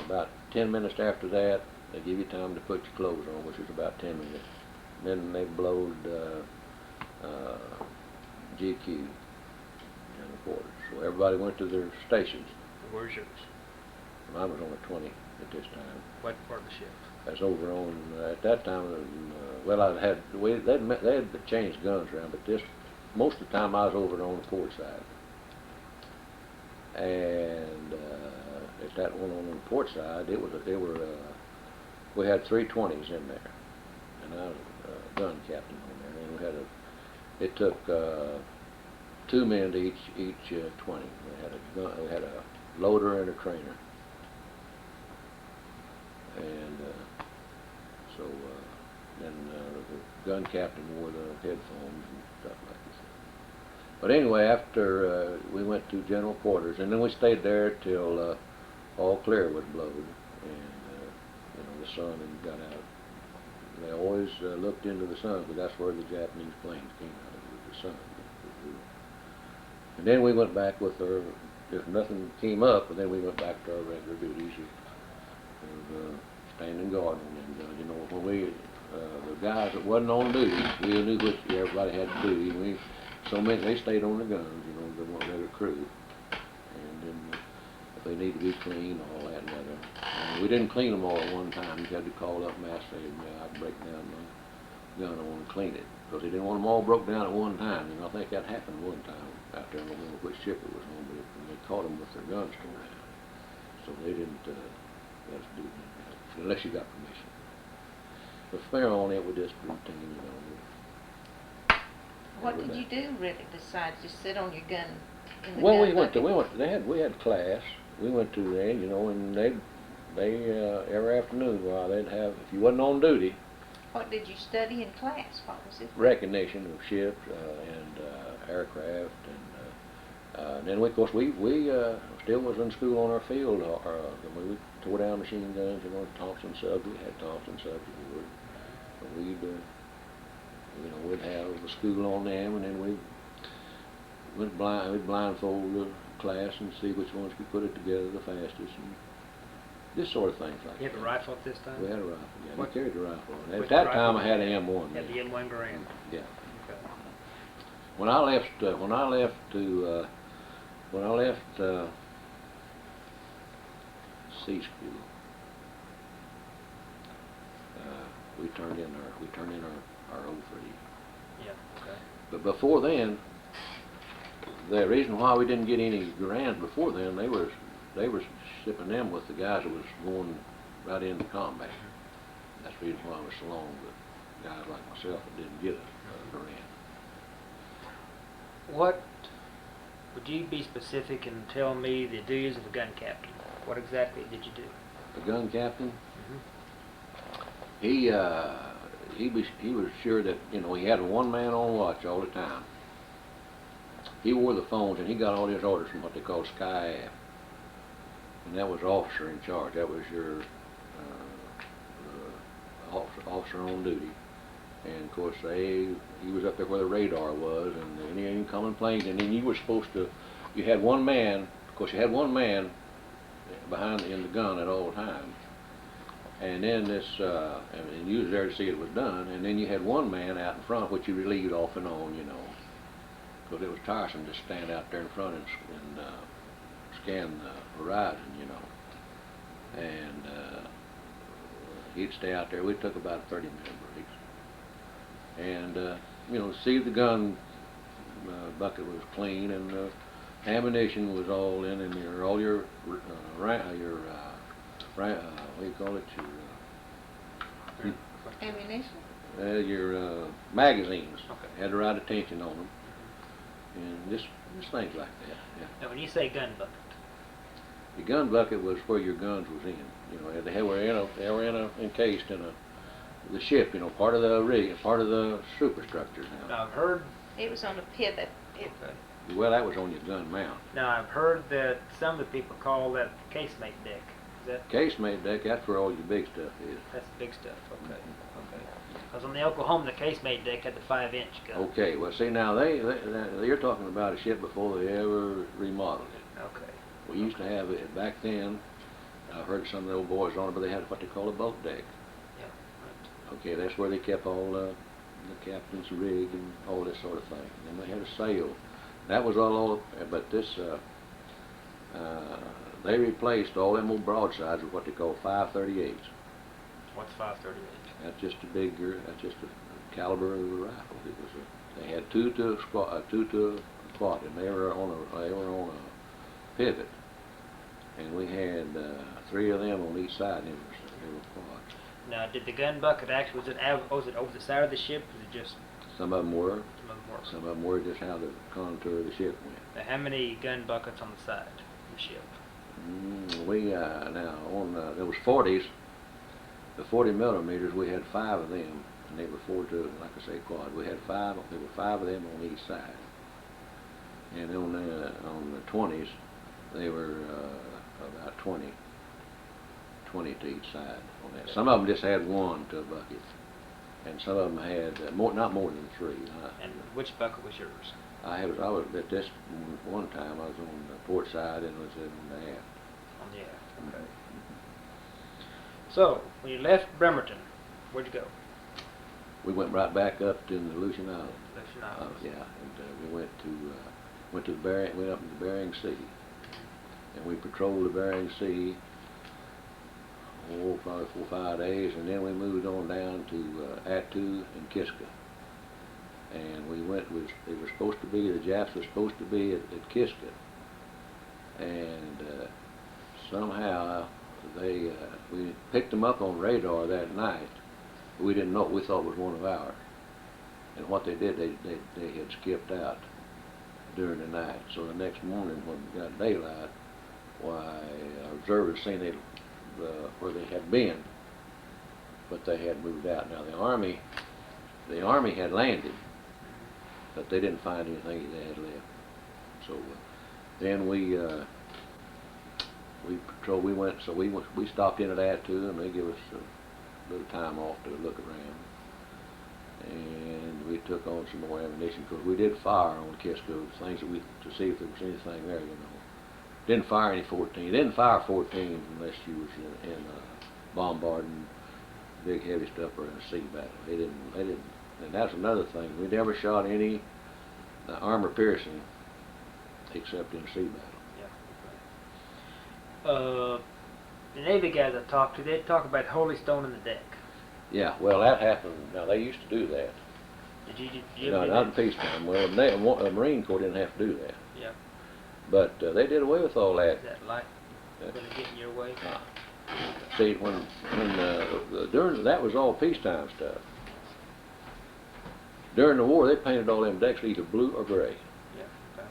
Speaker 2: about 10 minutes after that, they give you time to put your clothes on, which is about 10 minutes. Then they blowed GQ in the quarters, so everybody went to their stations.
Speaker 1: Where's yours?
Speaker 2: Mine was on the at this time.
Speaker 1: What part of the ship?
Speaker 2: That's over on, at that time, well, they had changed guns around, but most of the time I was over on the port side. And at that one on the port side, we had 320s in there, and I was a gun captain on there. And it took 2 men to each 20. We had a loader and a trainer, and so then the gun captain wore the headphones and stuff like this. But anyway, after we went to general quarters, and then we stayed there till all clear was blowed, and the sun had got out. They always looked into the sun, because that's where the Japanese planes came out of, was the sun. And then we went back with our, if nothing came up, and then we went back to our regular duties of standing guard on them guns. When we, the guys that wasn't on duty, we knew what everybody had to do. So many, they stayed on the guns, they weren't regular crew. And then if they need to be cleaned, all that and other. And we didn't clean them all at one time. You had to call up and ask them, I'd break down my gun, I want to clean it. Because they didn't want them all broke down at one time. I think that happened one time out there. I don't remember which ship it was on, but they caught them with their guns torn out. So they didn't let us do that, unless you got permission. But from there on, it was just routine,
Speaker 3: What did you do really besides just sit on your gun in the
Speaker 2: Well,
Speaker 3: gun
Speaker 2: we had class. We went to there, and they every afternoon, they'd have, if you wasn't on duty.
Speaker 3: What did you study in class? What was it?
Speaker 2: Recognition of ships and aircraft, and then of course we still was in school on our field. We tore down machine guns, Thompson subs. We had Thompson subs. We'd have the school on them, and then we'd blindfold the class and see which ones could put it together the fastest, and this sort of things like that.
Speaker 1: You have a rifle at this time?
Speaker 2: We had a rifle, yeah. We carried the rifle.
Speaker 1: Which
Speaker 2: At that
Speaker 1: rifle
Speaker 2: time I had
Speaker 1: did you
Speaker 2: an
Speaker 1: have?
Speaker 2: M1.
Speaker 1: Had the M1 Garand?
Speaker 2: Yeah.
Speaker 1: Okay.
Speaker 2: When I left C school, we turned in our old free.
Speaker 1: Yeah. Okay.
Speaker 2: But before then, the reason why we didn't get any Garands before then, they were shipping them with the guys that was going right into combat. That's the reason why it was so long. But guys like myself that didn't get a Garand.
Speaker 1: What would you be specific and tell me the duties of a gun captain? What exactly did you do?
Speaker 2: The gun captain,
Speaker 1: Mm-hmm.
Speaker 2: he was sure that he had one man on watch all the time. He wore the phones, and he got all his orders from what they call Sky App, and that was officer in charge. That was your officer on duty. And of course, he was up there where the radar was, and any incoming planes. And then you were supposed to, you had one man. Of course, you had one man behind in the gun at all times. And then and you was there to see it was done. And then you had one man out in front, which you relieved off and on, because it was tiresome to stand out there in front and scan the horizon, And he'd stay out there. We took about 30-minute breaks. And see if the gun bucket was clean, and ammunition was all in, and all your what do you call it?
Speaker 3: Ammunition?
Speaker 2: Your magazines.
Speaker 1: Okay.
Speaker 2: Had the right attention on them, and just things like that. Yeah.
Speaker 1: Now, when you say gun bucket,
Speaker 2: The gun bucket was where your guns was in. They were encased in the ship. Part of the rig, part of the superstructure.
Speaker 1: now I've heard.
Speaker 3: It was on a pivot.
Speaker 1: Okay.
Speaker 2: Well, that was on your gun mount.
Speaker 1: Now I've heard that some of the people call that casemate deck. Is that?
Speaker 2: Casemate deck. That's where all your big stuff is.
Speaker 1: That's the big stuff. Okay. Okay. Because on the Oklahoma, the casemate deck had the 5-inch gun.
Speaker 2: Okay. Well, see now you're talking about a ship before they ever remodeled it.
Speaker 1: Okay.
Speaker 2: We used to have it back then. I heard some of the old boys on it, but they had what they call a boat deck.
Speaker 1: Yeah. Right.
Speaker 2: Okay, that's where they kept all the captain's rig and all this sort of thing. And then they had a sail. That was all. But this they replaced all them old broadsides with what they call 538s.
Speaker 1: What's 538?
Speaker 2: That's just a bigger. That's just a caliber of the rifle. It was a, they had two to a quad, and they were on a pivot, and we had 3 of them on each side. And they were quads.
Speaker 1: Now, did the gun bucket actually, was it over the side of the ship? Was it just,
Speaker 2: Some of them were.
Speaker 1: some of them were?
Speaker 2: Some of them were just how the contour of the ship went.
Speaker 1: Now, how many gun buckets on the side of the ship?
Speaker 2: We now on there was 40s. The 40 millimeters, we had 5 of them, and they were 4 to, like I say, quad. We had 5. There were 5 of them on each side. And on the 20s, they were about 20 to each side on that. Some of them just had 1 to a bucket, and some of them had not more than 3.
Speaker 1: And which bucket was yours?
Speaker 2: I was at this one time. I was on the port side and was in the aft.
Speaker 1: On the aft. Okay. So, when you left Bremerton, where'd you go?
Speaker 2: We went right back up to the Aleutian Islands.
Speaker 1: Aleutian Islands.
Speaker 2: Yeah, and we went up to the Bering Sea, and we patrolled the Bering Sea. Probably 4 or 5 days, and then we moved on down to Attu and Kiska. And we went. They were supposed to be. The Japs were supposed to be at Kiska, and somehow we picked them up on radar that night. We didn't know. We thought it was one of ours. And what they did, they had skipped out during the night. So the next morning, when we got daylight, why observers seen it. Where they had been, but they had moved out. Now the army had landed, but they didn't find anything they had left. So then we patrolled. We stopped in at Attu, and they gave us a little time off to look around, and we took on some more ammunition because we did fire on Kiska, things to see if there was anything there, Didn't fire any 14. Didn't fire 14 unless you was in bombarding big heavy stuff or in a sea battle. They didn't. And that's another thing. We never shot any armor piercing except in a sea battle.
Speaker 1: Yeah. The Navy guys I talked to, they'd talk about holy stone in the deck.
Speaker 2: Yeah. Well, that happened. Now they used to do that.
Speaker 1: Did you
Speaker 2: No,
Speaker 1: ever do
Speaker 2: not in
Speaker 1: that?
Speaker 2: peacetime. Well, the Marine Corps didn't have to do that.
Speaker 1: Yeah.
Speaker 2: But they did away with all that.
Speaker 1: Is that light going to get in your way?
Speaker 2: See, during that was all peacetime stuff. During the war, they painted all them decks either blue or gray.
Speaker 1: Yeah. Okay.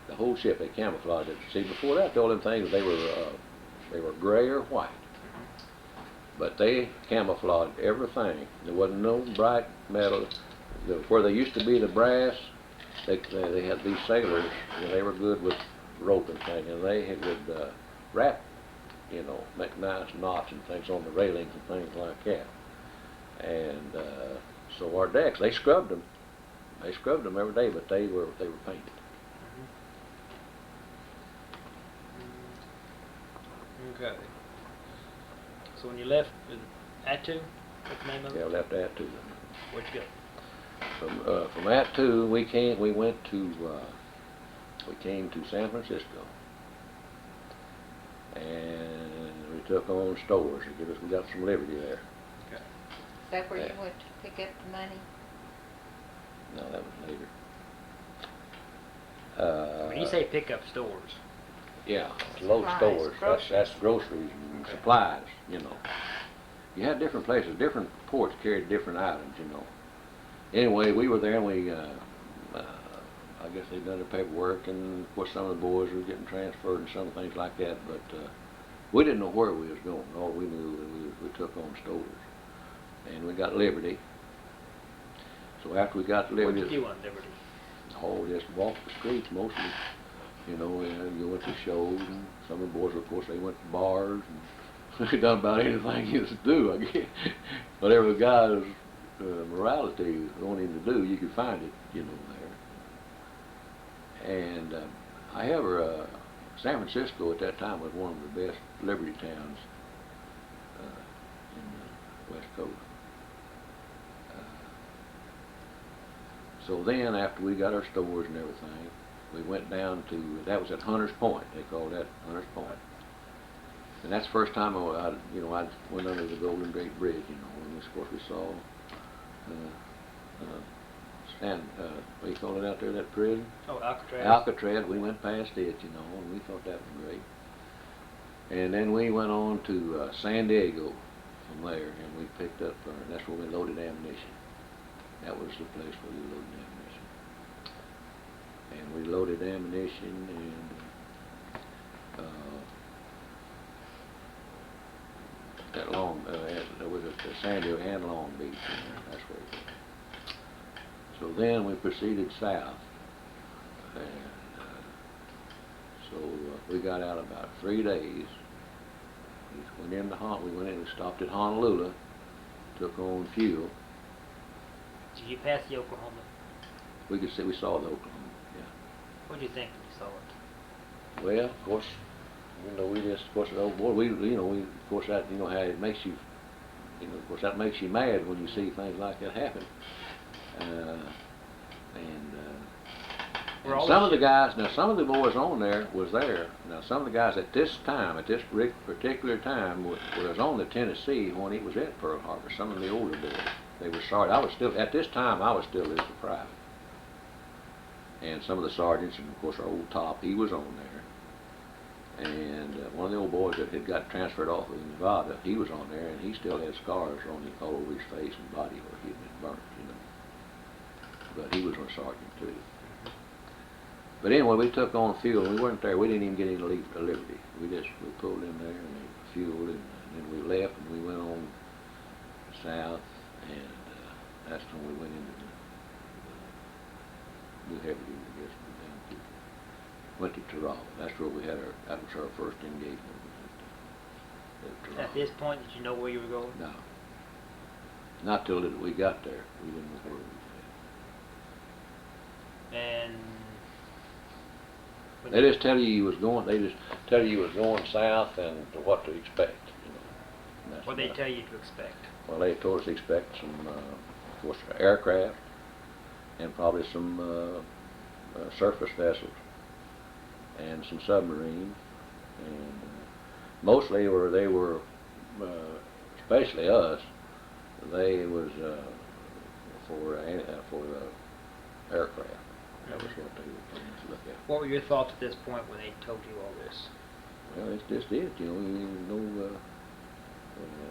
Speaker 2: The whole ship, they camouflaged it. See, before that, all them things they were gray or white. But they camouflaged everything. There wasn't no bright metal. Where they used to be the brass, they had these sailors. They were good with rope and things, and they would wrap, make nice knots and things on the railings and things like that. And so our decks, they scrubbed them. They scrubbed them every day, but they were painted.
Speaker 1: Okay. So when you left Attu, what's the name of it?
Speaker 2: Yeah, left Attu.
Speaker 1: Where'd you go?
Speaker 2: From Attu, we came to San Francisco, and we took on stores. We got some liberty there.
Speaker 1: Okay.
Speaker 3: Is that where you went to pick up the money?
Speaker 2: No, that was later.
Speaker 1: When you say pick up stores,
Speaker 2: Yeah, load
Speaker 3: Supplies,
Speaker 2: stores.
Speaker 3: groceries.
Speaker 2: That's groceries and supplies. You had different places, different ports carried different items. Anyway, we were there, and I guess they'd done their paperwork, and of course some of the boys were getting transferred and some things like that, but we didn't know where we was going. All we knew was we took on stores, and we got liberty. So after we got liberty,
Speaker 1: what did you do on Liberty?
Speaker 2: just walk the streets mostly. You went to shows, and some of the boys, of course, they went to bars, and they done about anything you could do, I guess. Whatever the guy's morality wanted him to do, you could find it, there. And San Francisco at that time was one of the best liberty towns in the West Coast. So then, after we got our stores and everything, we went down to, that was at Hunter's Point. They called that Hunter's Point. And that's the first time I went under the Golden Gate Bridge, and of course we saw, what do you call it out there, that prison?
Speaker 1: Oh, Alcatraz.
Speaker 2: Alcatraz, we went past it, and we thought that was great. And then we went on to San Diego from there, and we picked up, that's where we loaded ammunition. That was the place where we loaded ammunition. And we loaded ammunition, and there was a San Diego and Long Beach in there, that's where we went. So then we proceeded south, and so we got out about 3 days. We went in and stopped at Honolulu, took on fuel.
Speaker 1: Did you pass the Oklahoma?
Speaker 2: We saw the Oklahoma, yeah.
Speaker 1: What did you think when you saw it?
Speaker 2: Well, of course, of course, oh boy, of course, that, how it makes you, of course, that makes you mad when you see things like that happen. And some of the guys, some of the boys on there was there. Now, some of the guys at this particular time, was on the Tennessee when it was at Pearl Harbor. Some of the older boys, they were sergeants. At this time, I was still as a private. And some of the sergeants, and of course our old top, he was on there. And one of the old boys that had got transferred off of Nevada, he was on there, and he still had scars all over his face and body where he had been burnt, But he was a sergeant too. But anyway, we took on fuel. We weren't there. We didn't even get any Liberty. We pulled in there and fueled, and then we left and we went on south, and that's when we went into the New Hebrides, I guess. Went to Tarawa. That's where that was our first engagement.
Speaker 1: At this point, did you know where you were going?
Speaker 2: No. Not till we got there. We didn't know where we were.
Speaker 1: And
Speaker 2: they just tell you was going. They just tell you was going south and what to expect.
Speaker 1: What they tell you to expect?
Speaker 2: Well, they told us to expect some, of course, aircraft and probably some surface vessels and some submarines, and mostly they were, especially us. They was for aircraft. That was what they were trying to look at.
Speaker 1: What were your thoughts at this point when they told you all this?
Speaker 2: Well, it's just it,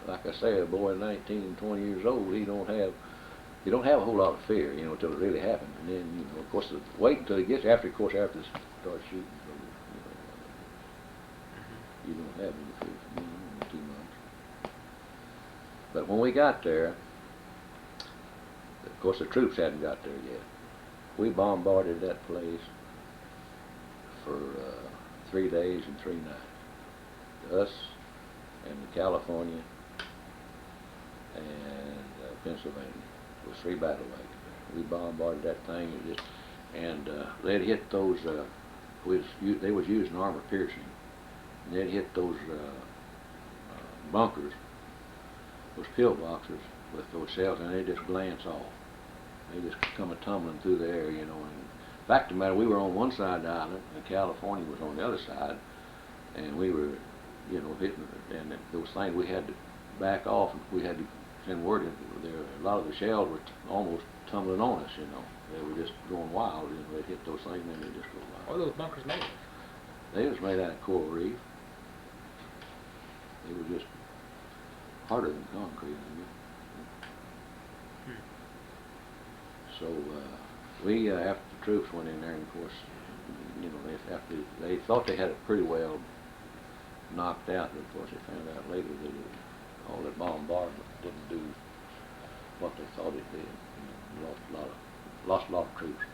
Speaker 2: like I say, a boy 19, 20 years old, you don't have a whole lot of fear, until it really happens. And then, of course, wait until it gets after it starts shooting. You don't have any fear from too much. But when we got there, of course, the troops hadn't got there yet. We bombarded that place for 3 days and 3 nights. Us and California and Pennsylvania. It was 3 battle wagons there. We bombarded that thing and they'd hit those. They was using armor piercing. And they'd hit those bunkers, those pillboxes with those shells, and they just glance off. They just come tumbling through the air, And fact of the matter, we were on one side of the island, and California was on the other side, and we were, hitting, and those things we had to back off. We had to send word in there. A lot of the shells were almost tumbling on us, They were just going wild, They'd hit those things, and they'd just go wild.
Speaker 1: What are those bunkers made of?
Speaker 2: They was made out of coral reef. They were just harder than concrete, So we, after the troops went in there, and of course, after they thought they had it pretty well knocked out, but of course they found out later that all that bombardment didn't do what they thought it did. Lost a lot of troops.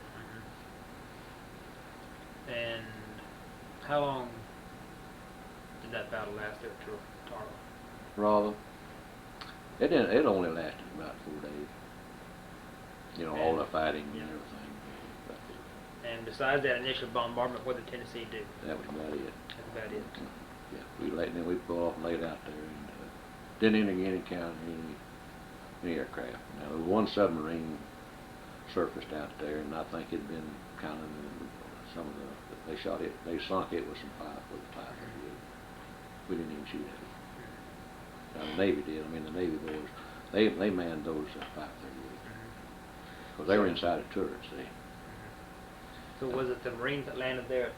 Speaker 1: And how long did that battle last there at Tarawa?
Speaker 2: Rather, it only lasted about 4 days. All the fighting and everything.
Speaker 1: And besides that initial bombardment, what did Tennessee do?
Speaker 2: That was about it.
Speaker 1: That's about it.
Speaker 2: Yeah, then we pulled off and laid out there, and didn't encounter any aircraft. Now, there was one submarine surfaced out there, and I think it'd been kind of they shot it. They sunk it with some pipe with a pipe. We didn't even shoot at it. Now, the Navy did. I mean, the Navy boys, they manned those 538. Because they were inside of turrets, see.
Speaker 1: So was it the Marines that landed there at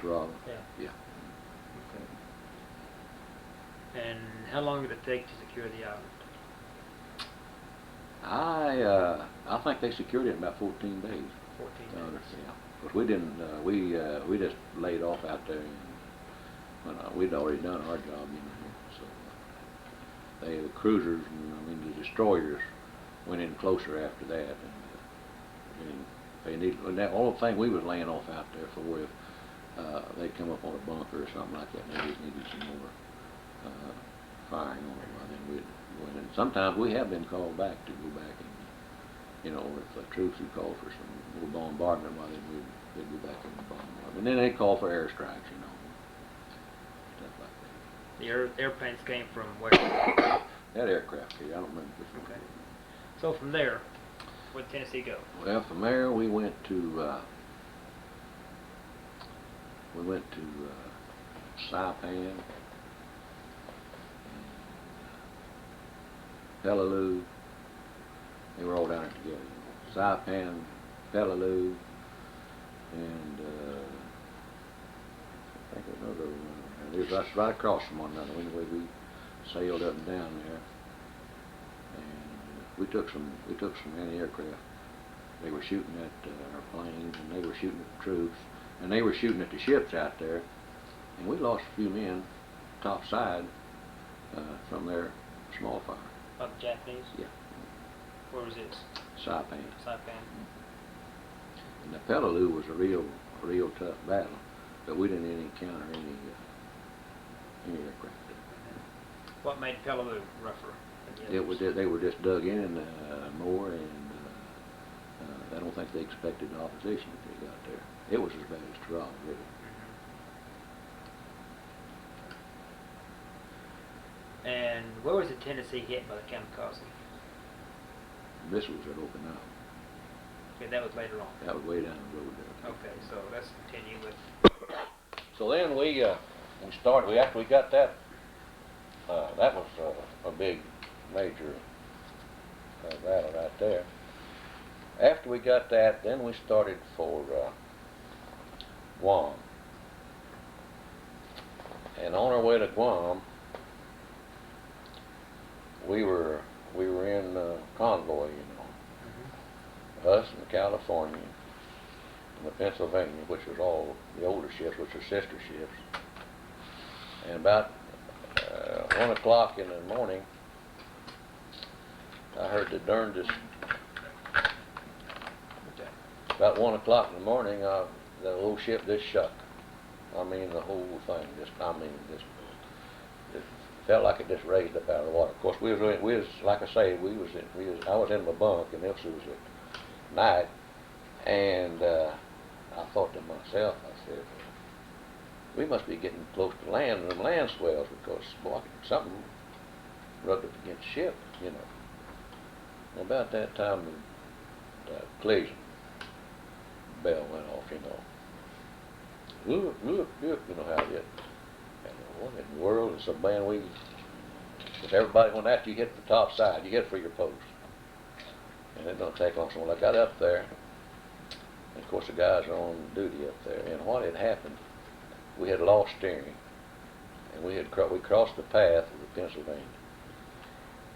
Speaker 2: Tarawa?
Speaker 1: Yeah.
Speaker 2: Yeah.
Speaker 1: Okay. And how long did it take to secure the island?
Speaker 2: I think they secured it in about 14 days.
Speaker 1: 14 days.
Speaker 2: Yeah. Because we didn't, we just laid off out there, and when we'd already done our job, you know. So the cruisers and the destroyers went in closer after that, and they needed. And that only thing we was laying off out there for if they'd come up on a bunker or something like that, and they just needed some more firing on it. Well, then we'd go in. And sometimes we have been called back to go back and, you know, if the troops would call for some more bombardment, well, then they'd go back in the bombardment. And then they'd call for airstrikes, you know, stuff like that.
Speaker 1: The airplanes came from where?
Speaker 2: That aircraft here, I don't remember which one.
Speaker 1: Okay. So from there, where'd Tennessee go?
Speaker 2: Well, from there we went to Saipan, Peleliu. They were all down there together. You know. Saipan, Peleliu, and I think another one. It was right across from one another. Anyway, we sailed up and down there, and we took some anti-aircraft. They were shooting at our planes, and they were shooting at the troops, and they were shooting at the ships out there, and we lost a few men top side from their small fire.
Speaker 1: Of the Japanese?
Speaker 2: Yeah.
Speaker 1: Where was this?
Speaker 2: Saipan.
Speaker 1: Saipan.
Speaker 2: And the Peleliu was a real tough battle, but we didn't encounter any aircraft.
Speaker 1: What made Peleliu rougher than the
Speaker 2: It
Speaker 1: others?
Speaker 2: was they were just dug in more, and I don't think they expected the opposition if they got there. It was as bad as Tarawa, really.
Speaker 1: And where was the Tennessee hit by the kamikaze?
Speaker 2: This was at Okinawa.
Speaker 1: Okay, that was later on.
Speaker 2: That was way down the road there.
Speaker 1: Okay, so let's continue with.
Speaker 2: So then we started. After we got that, that was a big, major battle right there. After we got that, then we started for Guam. And on our way to Guam, we were in convoy, you know. Us and the California and the Pennsylvania, which was all the older ships, which are sister ships. And about 1 o'clock in the morning, I heard the darndest. About 1 o'clock in the morning, the old ship just shook. I mean, the whole thing just it felt like it just raised up out of the water. Of course, we was like I say, I was in my bunk, and this was at night, and I thought to myself, I said, we must be getting close to land, and them land swells, because boy, something rubbed up against the ship, you know. And about that time, the collision bell went off, you know. Look, you know how it is. And what in the world? And so, man, because everybody, when after you hit the top side, you hit for your post. And it don't take long. So when I got up there, and of course the guys are on duty up there, and what had happened, we had lost steering, and we crossed the path of the Pennsylvania.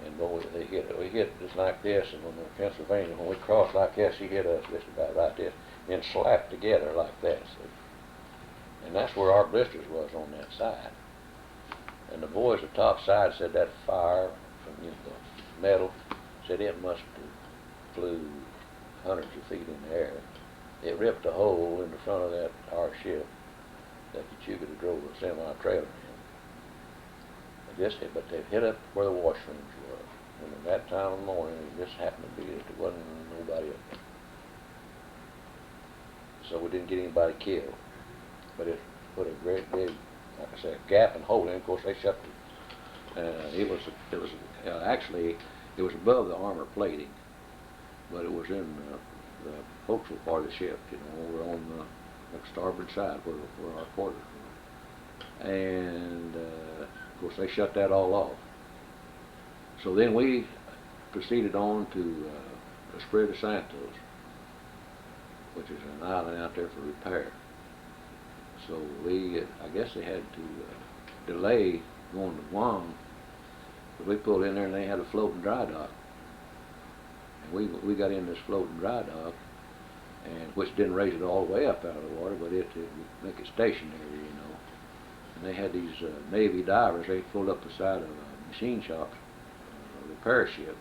Speaker 2: And boy, we hit just like this, and when the Pennsylvania, when we crossed like this, he hit us just about like this, and slapped together like that. See? And that's where our blisters was, on that side. And the boys at top side said that fire from the metal, said it must have flew hundreds of feet in the air. It ripped a hole in the front of our ship that you could have drove a semi-trailer in. But they hit up where the washrooms was. And at that time of the morning, it just happened to be that there wasn't nobody up there. So we didn't get anybody killed. But it put a great big, like I said, gap and hole in. Of course, they shut actually, it was above the armor plating, but it was in the forecastle part of the ship, you know, over on the starboard side where our quarters were. and of course they shut that all off. So then we proceeded on to Descriptive Santos, which is an island out there for repair. So we, I guess they had to delay going to Guam, but we pulled in there and they had a floating dry dock. And we got in this floating dry dock, and which didn't raise it all the way up out of the water, but it would make it stationary, you know. And they had these Navy divers. They pulled up the side of a machine shop, a repair ship,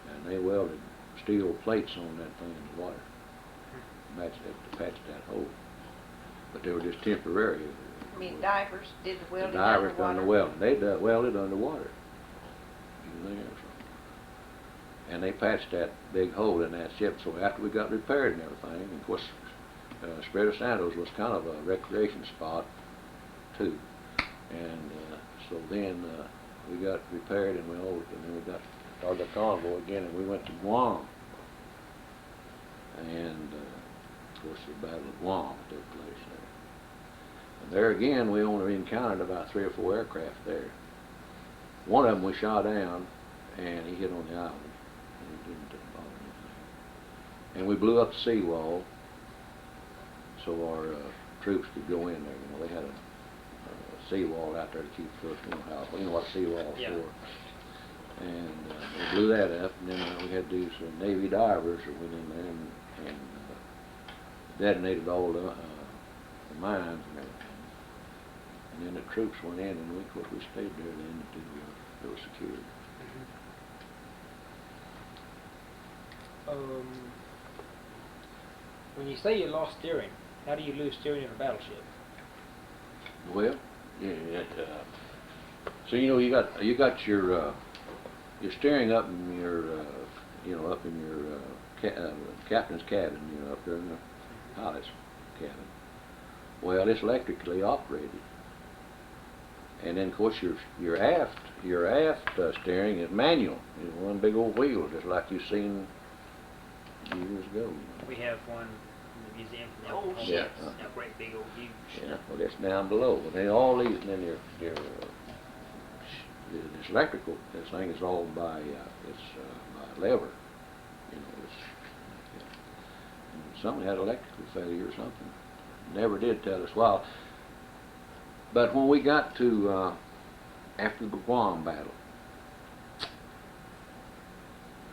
Speaker 2: and they welded steel plates on that thing in the water, to patch that hole. But they were just temporary.
Speaker 3: I mean, divers did the welding
Speaker 2: The divers
Speaker 3: underwater?
Speaker 2: done the welding. They welded underwater. And they patched that big hole in that ship. So after we got repaired and everything, and of course, Descriptive Santos was kind of a recreation spot too. And so then we got repaired and then we started the convoy again, and we went to Guam. And of course, the Battle of Guam took place there. And there again, we only encountered about 3 or 4 aircraft there. One of them we shot down, and he hit on the island. He didn't bother anything. And we blew up the seawall so our troops could go in there. You know, they had a seawall out there to keep the first one out. You know what a seawall is for. And we blew that up, and then we had these Navy divers that went in there and detonated all the mines and everything. And then the troops went in, and of course we stayed there then until it was secured.
Speaker 1: When you say you lost steering, how do you lose steering in a battleship?
Speaker 2: Well, yeah, so you know you got your steering up in your up in your captain's cabin, you know, up there in the pilot's cabin. Well, it's electrically operated, and then of course your aft steering is manual. It's one big old wheel, just like you've seen years ago. You know.
Speaker 1: We have one in the museum from
Speaker 3: Oh,
Speaker 1: Oklahoma.
Speaker 3: yes.
Speaker 1: A great big old huge.
Speaker 2: Yeah, well, it's down below. And then all these, and then this electrical, this thing is all by by lever. You know, something had electrical failure or something. Never did tell us why. But when we got to after the Guam battle,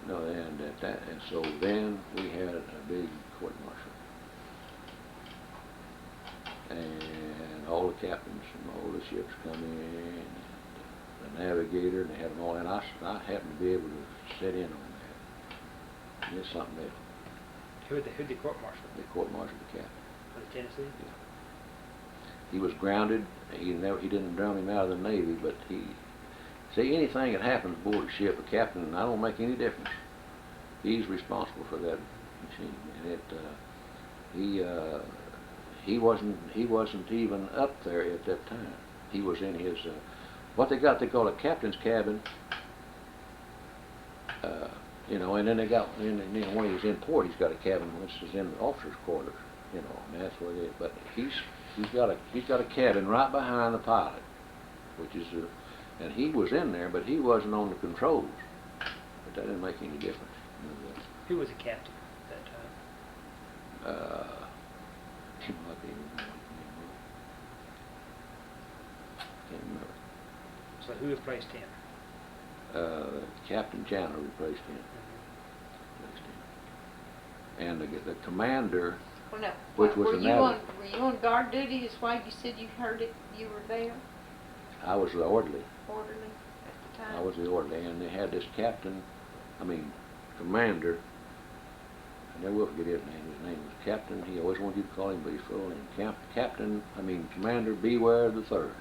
Speaker 2: and so then we had a big court martial, and all the captains from all the ships come in, and the navigator, and they had them all, and I happened to be able to sit in on that. And it's something else.
Speaker 1: Who'd the court martial?
Speaker 2: They court-martialed the captain.
Speaker 1: For the Tennessee?
Speaker 2: Yeah. He was grounded. He didn't drown him out of the Navy, but see, anything that happens aboard a ship, a captain, I don't make any difference. He's responsible for that machine, and he wasn't even up there at that time. He was in his what they call a captain's cabin. You know, and then they got, and then when he's in port, he's got a cabin which is in the officers' quarters. You know, and that's what it is. But he's got a cabin right behind the pilot, which is and he was in there, but he wasn't on the controls. But that didn't make any difference.
Speaker 1: Who was the captain at that time?
Speaker 2: He might be. Can't remember.
Speaker 1: So who replaced him?
Speaker 2: Captain Chandler replaced him. And the commander,
Speaker 3: Well, no.
Speaker 2: which was
Speaker 3: were
Speaker 2: the
Speaker 3: you
Speaker 2: naval.
Speaker 3: Were you on guard duty? Is why you said you heard it. You were there,
Speaker 2: I was the orderly.
Speaker 3: orderly at the time.
Speaker 2: I was the orderly, and they had this commander. I never will forget his name. His name was Captain. He always wanted you to call him by his full name. Commander Beware the Third.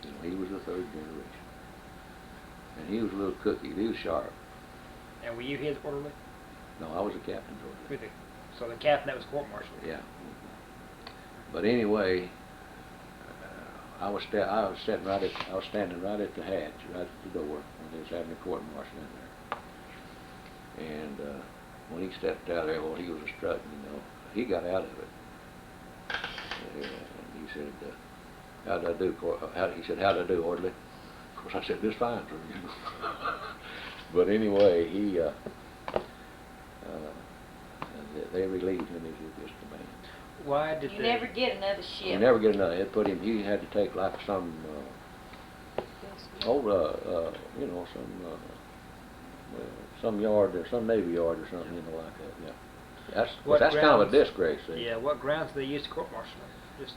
Speaker 2: You know, he was the third generation, and he was a little cookie. He was sharp.
Speaker 1: And were you his orderly?
Speaker 2: No, I was a captain's orderly.
Speaker 1: So the captain that was court-martialed?
Speaker 2: Yeah. But anyway, I was standing right at the hatch, right at the door, when they was having a court-martial in there. And when he stepped out there, well, he was a strutting, you know. He got out of it. And he said, How'd I do? He said, how'd I do, orderly? Of course, I said, just fine, sir. You know. But anyway, they relieved him as his command.
Speaker 1: Why did
Speaker 3: You
Speaker 1: they?
Speaker 3: never get another ship.
Speaker 2: You never get another. It put him. He had to take like some, you know, some yard or some Navy yard or something, you know, like that. Yeah. That's kind of a disgrace. See?
Speaker 1: Yeah. What grounds did they use to court-martial him?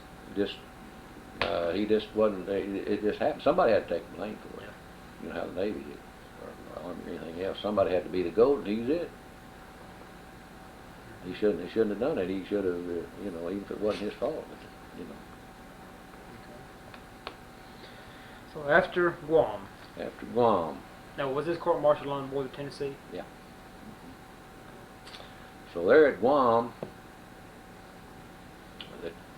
Speaker 2: He just wasn't. It just happened. Somebody had to take the blame for it.
Speaker 1: Yeah.
Speaker 2: You know how the Navy did, or Army or anything else. Somebody had to be the goat, and he's it. He shouldn't have done it. He should have, you know, even if it wasn't his fault, you know.
Speaker 1: So after Guam.
Speaker 2: After Guam.
Speaker 1: Now, was this court-martial on board the Tennessee?
Speaker 2: Yeah. So there at Guam,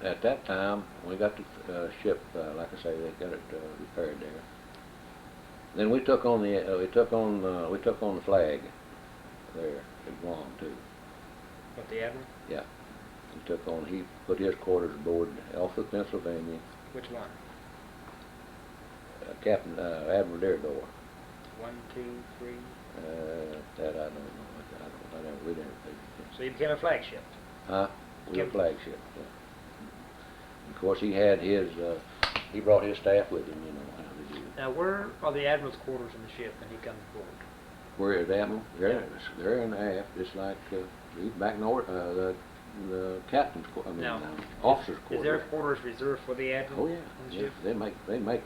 Speaker 2: at that time, we got the ship, like I say, they got it repaired there. Then we took on the flag there at Guam too.
Speaker 1: What, the Admiral?
Speaker 2: Yeah. He put his quarters aboard off the Pennsylvania.
Speaker 1: Which one?
Speaker 2: Captain Admiral Deardore.
Speaker 1: 1, 2, 3.
Speaker 2: That I don't know. We never paid attention.
Speaker 1: So he became a flagship.
Speaker 2: Huh? We were a flagship. Yeah. Of course, he brought his staff with him. You know how they do.
Speaker 1: Now, where are the Admiral's quarters in the ship when he comes aboard?
Speaker 2: Where is Admiral? They're in the aft, just like he's back north. The captain's quarters.
Speaker 1: Now,
Speaker 2: officer's quarters.
Speaker 1: Is there quarters reserved for the Admiral?
Speaker 2: Oh yeah.
Speaker 1: On the
Speaker 2: Yeah.
Speaker 1: ship?
Speaker 2: They make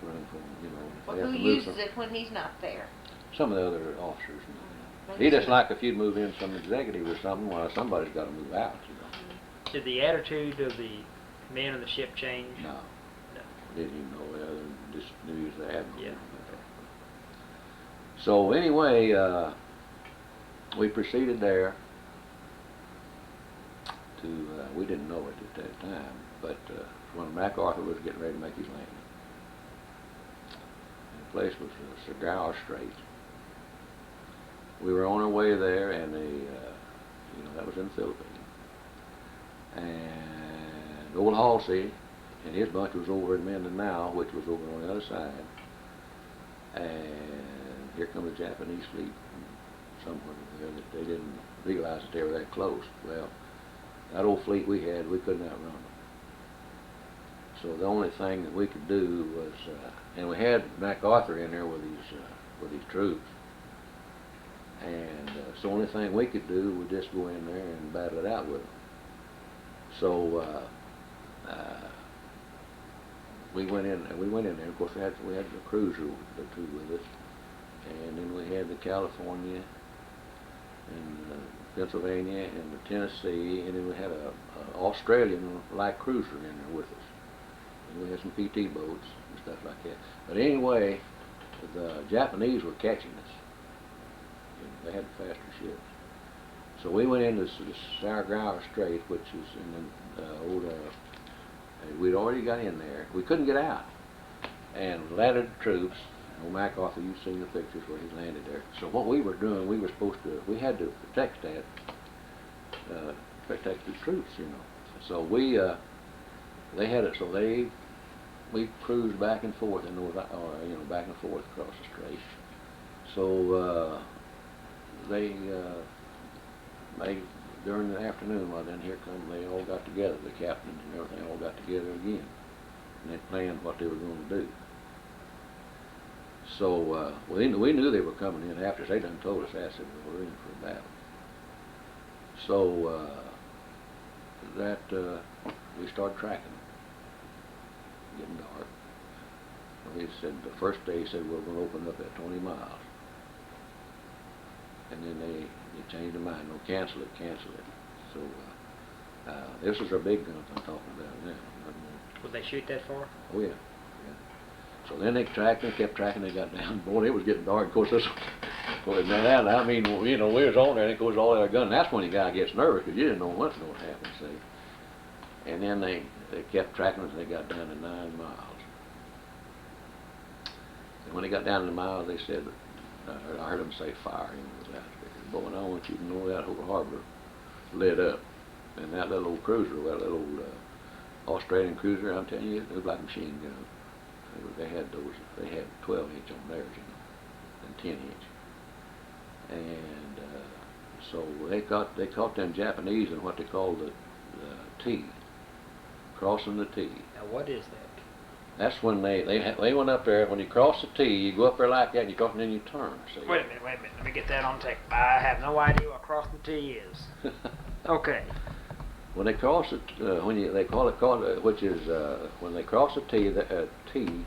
Speaker 2: room for him. You know.
Speaker 3: Well,
Speaker 2: They have
Speaker 3: who
Speaker 2: to move
Speaker 3: uses it when he's not there?
Speaker 2: Some of the other officers. He just like if you'd move in some executive or something, well, somebody's got to move out. You know.
Speaker 1: Did the attitude of the men on the ship change?
Speaker 2: No.
Speaker 1: No.
Speaker 2: Didn't even know the other. Just knew he was the admiral.
Speaker 1: Yeah.
Speaker 2: So anyway, we proceeded there to. We didn't know it at that time, but when MacArthur was getting ready to make his landing, the place was Cigar Strait. We were on our way there, and that was in the Philippines. And old Halsey and his bunch was over in Mindanao, which was over on the other side. And here come the Japanese fleet somewhere there that they didn't realize that they were that close. Well, that old fleet we had, we couldn't outrun them. So the only thing that we could do was, and we had MacArthur in there with his troops. And so the only thing we could do was just go in there and battle it out with them. So we went in there. Of course, we had the cruiser or two with us, and then we had the California and Pennsylvania and the Tennessee, and then we had a Australian light cruiser in there with us. And we had some PT boats and stuff like that. But anyway, the Japanese were catching us. They had the faster ships. So we went into the Saragawa Strait, which is in the old, we'd already got in there. We couldn't get out. And landed the troops. Old MacArthur, you've seen the pictures where he landed there. So what we were doing, we had to protect that, protect the troops, you know. So they had it, so we cruised back and forth in back and forth across the strait. So, they during the afternoon, well then here come, they all got together, the captains and everything all got together again, and they planned what they were going to do. So we knew they were coming in after us. They done told us that, said we were in for a battle. So we started tracking them, getting dark. Well, he said the first day, he said we're going to open up at 20 miles. And then they changed their mind. No, cancel it. So this is our big guns I'm talking about now.
Speaker 1: Would they shoot that far?
Speaker 2: Oh yeah. So then they kept tracking. They got down. Boy, it was getting dark. Of course, I mean, you know, we was on there, and of course, all our gun. That's when the guy gets nervous because you didn't know what's going to happen. See. And then they kept tracking us. And they got down to 9 miles. And when they got down to the miles, they said, I heard them say fire. You know, boy, and I want you to know that whole harbor lit up, and that little old cruiser, that little old Australian cruiser, I'm telling you, it looked like a machine gun. They had 12-inch on theirs, you know, and 10-inch. And so they caught them Japanese in what they call the T, crossing the T.
Speaker 1: Now what is that?
Speaker 2: That's when they went up there. When you cross the T, you go up there like that, and you cross, and then you turn. See?
Speaker 1: Wait a minute. Let me get that on tape. I have no idea what cross the T is. Okay.
Speaker 2: When they cross it, they call it, which is when they cross the T, T,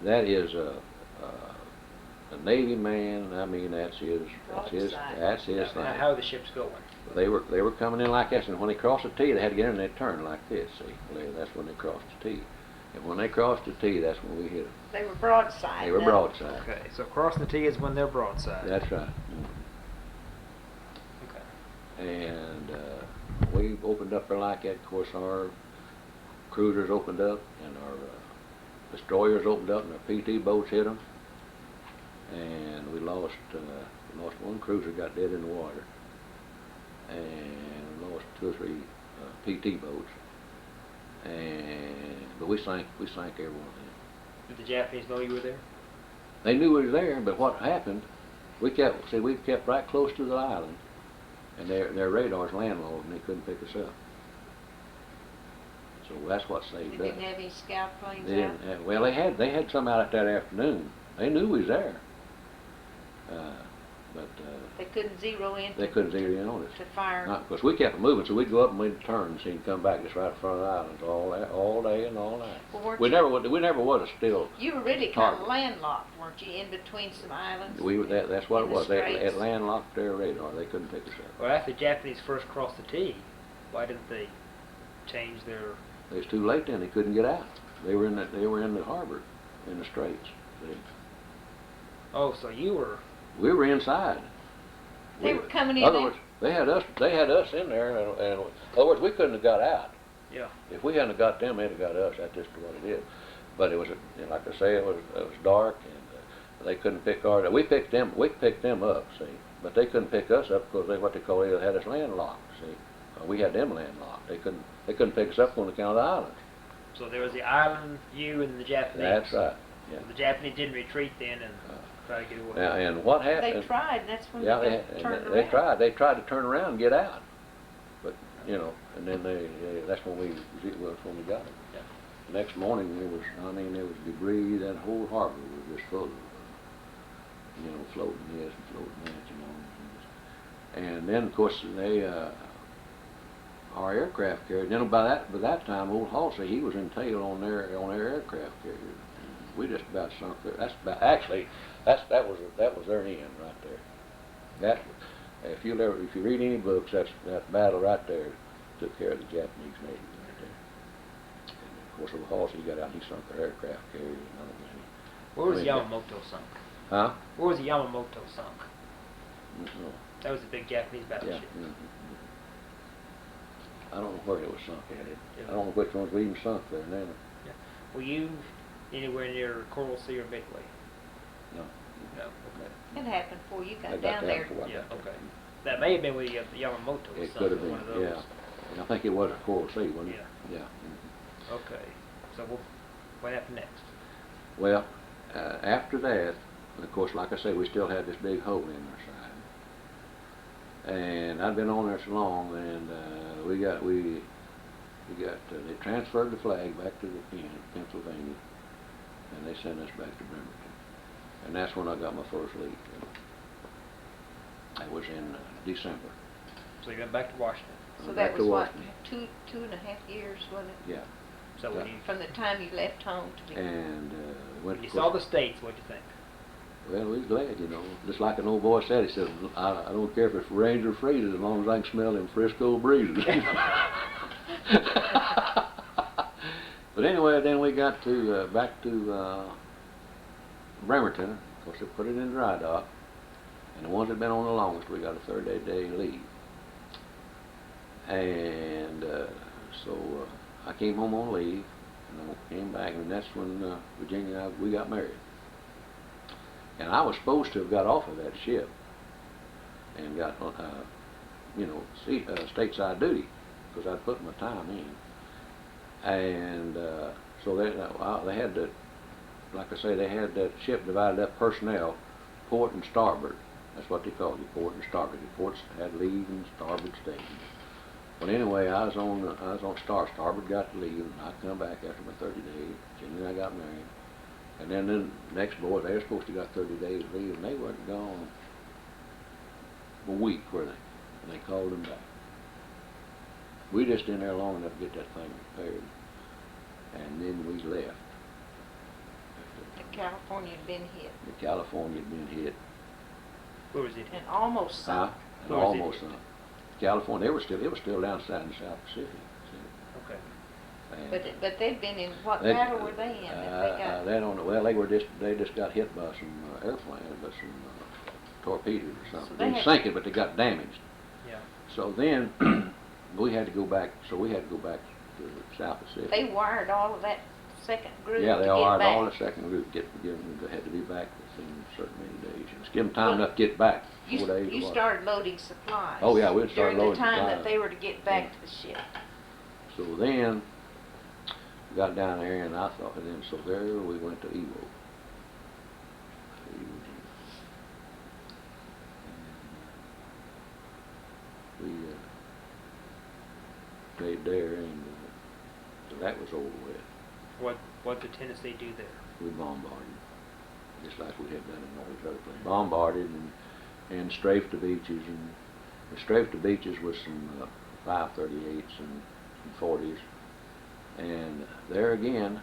Speaker 2: that is a Navy man. I mean, that's his thing.
Speaker 1: Now, how are the ships going?
Speaker 2: They were coming in like this, and when they crossed the T, they had to get in and they turned like this. See, that's when they crossed the T. And when they crossed the T, that's when we hit them.
Speaker 3: They were broadside.
Speaker 2: They were broadside.
Speaker 1: Okay, so crossing the T is when they're broadside.
Speaker 2: That's right.
Speaker 1: Okay.
Speaker 2: And we opened up there like that. Of course, our cruisers opened up, and our destroyers opened up, and our PT boats hit them. And we lost one cruiser, got dead in the water, and we lost 2 or 3 PT boats. But we sank every one of them.
Speaker 1: Did the Japanese know you were there?
Speaker 2: They knew we were there, but what happened? We kept right close to the island, and their radars landlocked, and they couldn't pick us up. So that's what saved us.
Speaker 3: They didn't have any scout planes
Speaker 2: They
Speaker 3: out?
Speaker 2: didn't have, well, they had some out that afternoon. They knew we was there, but
Speaker 3: They couldn't zero in
Speaker 2: they couldn't zero in on us.
Speaker 3: to fire.
Speaker 2: Because we kept moving, so we'd go up and we'd turn and see them come back just right in front of the islands all day and all night.
Speaker 3: Well,
Speaker 2: We never was still.
Speaker 3: You were really kind of
Speaker 2: target.
Speaker 3: landlocked, weren't you, in between some islands?
Speaker 2: That's what it
Speaker 3: in the
Speaker 2: was. They
Speaker 3: straits?
Speaker 2: landlocked their radar. They couldn't pick us up.
Speaker 1: Well, after the Japanese first crossed the T, why didn't they change their...
Speaker 2: It was too late then. They couldn't get out. They were in the harbor, in the straits. See?
Speaker 1: Oh, so you were...
Speaker 2: We were inside.
Speaker 3: They were coming in
Speaker 2: In other
Speaker 3: there?
Speaker 2: words, they had us in there, and in other words, we couldn't have got out.
Speaker 1: Yeah.
Speaker 2: If we hadn't got them, they'd have got us. That's just what it is. But it was, like I say, it was dark, and they couldn't pick we picked them up, see, but they couldn't pick us up because they had us landlocked, see. We had them landlocked. They couldn't pick us up on account of the islands.
Speaker 1: So there was the island, you, and the Japanese.
Speaker 2: That's right. Yeah.
Speaker 1: So the Japanese didn't retreat then and try to get away.
Speaker 2: Now, and what happened?
Speaker 3: They tried, and that's when
Speaker 2: Yeah,
Speaker 3: they turned
Speaker 2: they
Speaker 3: around.
Speaker 2: tried. They tried to turn around and get out, but and then that's when we got them.
Speaker 1: Yeah.
Speaker 2: The next morning there was debris. That whole harbor was just full of floating this and floating that, And then of course our aircraft carrier. Then by that time, old Halsey, he was in tail on their aircraft carrier. We just about sunk there. That was their end right there. If you read any books, that battle right there took care of the Japanese Navy right there. And of course, old Halsey got out and he sunk their aircraft carrier and all that.
Speaker 1: Where was Yamamoto sunk?
Speaker 2: Huh?
Speaker 1: Where was the Yamamoto sunk?
Speaker 2: No.
Speaker 1: That was the big Japanese battleship.
Speaker 2: Yeah. I don't know where it was sunk at.
Speaker 1: Yeah.
Speaker 2: I don't know which ones we even sunk there now.
Speaker 1: Yeah. Were you anywhere near Coral Sea or Midway?
Speaker 2: No.
Speaker 1: No. Okay.
Speaker 3: It happened before you
Speaker 2: I
Speaker 3: got
Speaker 2: got
Speaker 3: down
Speaker 2: down
Speaker 3: there.
Speaker 2: before I
Speaker 1: Yeah.
Speaker 2: got there.
Speaker 1: Okay. That may have been where the Yamamoto was
Speaker 2: It
Speaker 1: sunk.
Speaker 2: could have been,
Speaker 1: One of those.
Speaker 2: yeah. And I think it was a Coral Sea, wasn't it?
Speaker 1: Yeah.
Speaker 2: Yeah.
Speaker 1: Okay. So what happened next?
Speaker 2: Well, after that, of course, like I say, we still had this big hole in our side. And I'd been on there so long, and they transferred the flag back to the Pennsylvania, and they sent us back to Bremerton. And that's when I got my first leak. That was in December.
Speaker 1: So you went back to Washington.
Speaker 3: So
Speaker 2: Back
Speaker 3: that
Speaker 2: to
Speaker 3: was what,
Speaker 2: Washington.
Speaker 3: two and a half years, wasn't it?
Speaker 2: Yeah.
Speaker 1: So when you
Speaker 3: From the time you left home to the...
Speaker 2: And went.
Speaker 1: you saw the States, what'd you think?
Speaker 2: Well, we was glad, Just like an old boy said, he said, I don't care if it's rains or freezes as long as I can smell them Frisco breezes. But anyway, then we got back to Bremerton. Of course, they put it in dry dock. And the ones that had been on the longest, we got a 30-day leave. And so I came home on leave, and I came back, and that's when Virginia and we got married. And I was supposed to have got off of that ship and got, stateside duty, because I'd put my time in. And so they had to, like I say, they had that ship divided up personnel, port and starboard. That's what they called it, port and starboard. The ports had leave and starboard stations. Well, anyway, I was on starboard, got to leave, and I come back after my 30 days. And then I got married. And then the next boy, they were supposed to got 30 days leave, and they weren't gone a week, were they? And they called them back. We just in there long enough to get that thing repaired, and then we left.
Speaker 3: The California had been hit.
Speaker 2: The California had been hit.
Speaker 1: Where was it?
Speaker 3: And almost sunk.
Speaker 2: And almost sunk. California, it was still down south in the South Pacific.
Speaker 1: Okay.
Speaker 3: But they'd been in, what battle were they in?
Speaker 2: They don't know. Well, they just got hit by some airplanes, by some torpedoes or something.
Speaker 3: So
Speaker 2: They didn't sink it, but they got damaged.
Speaker 1: Yeah.
Speaker 2: So then we had to go back. So we had to go back to the South Pacific.
Speaker 3: They wired all of that second group
Speaker 2: Yeah,
Speaker 3: to
Speaker 2: they
Speaker 3: get
Speaker 2: wired
Speaker 3: back.
Speaker 2: all the second group. They had to be back within a certain many days. Just give them time enough to get back. 4 days.
Speaker 3: You started loading supplies.
Speaker 2: Oh yeah, we'd start loading
Speaker 3: during the time
Speaker 2: supplies.
Speaker 3: that they were to get back to the ship.
Speaker 2: So then we got down there, and I thought, and then so there we went to Iwo. We stayed there, and so that was over with.
Speaker 1: What did Tennessee do there?
Speaker 2: We bombarded, just like we had done in all these other places. Bombarded and strafed the beaches, and strafed the beaches with some 538s and some 40s. And there again,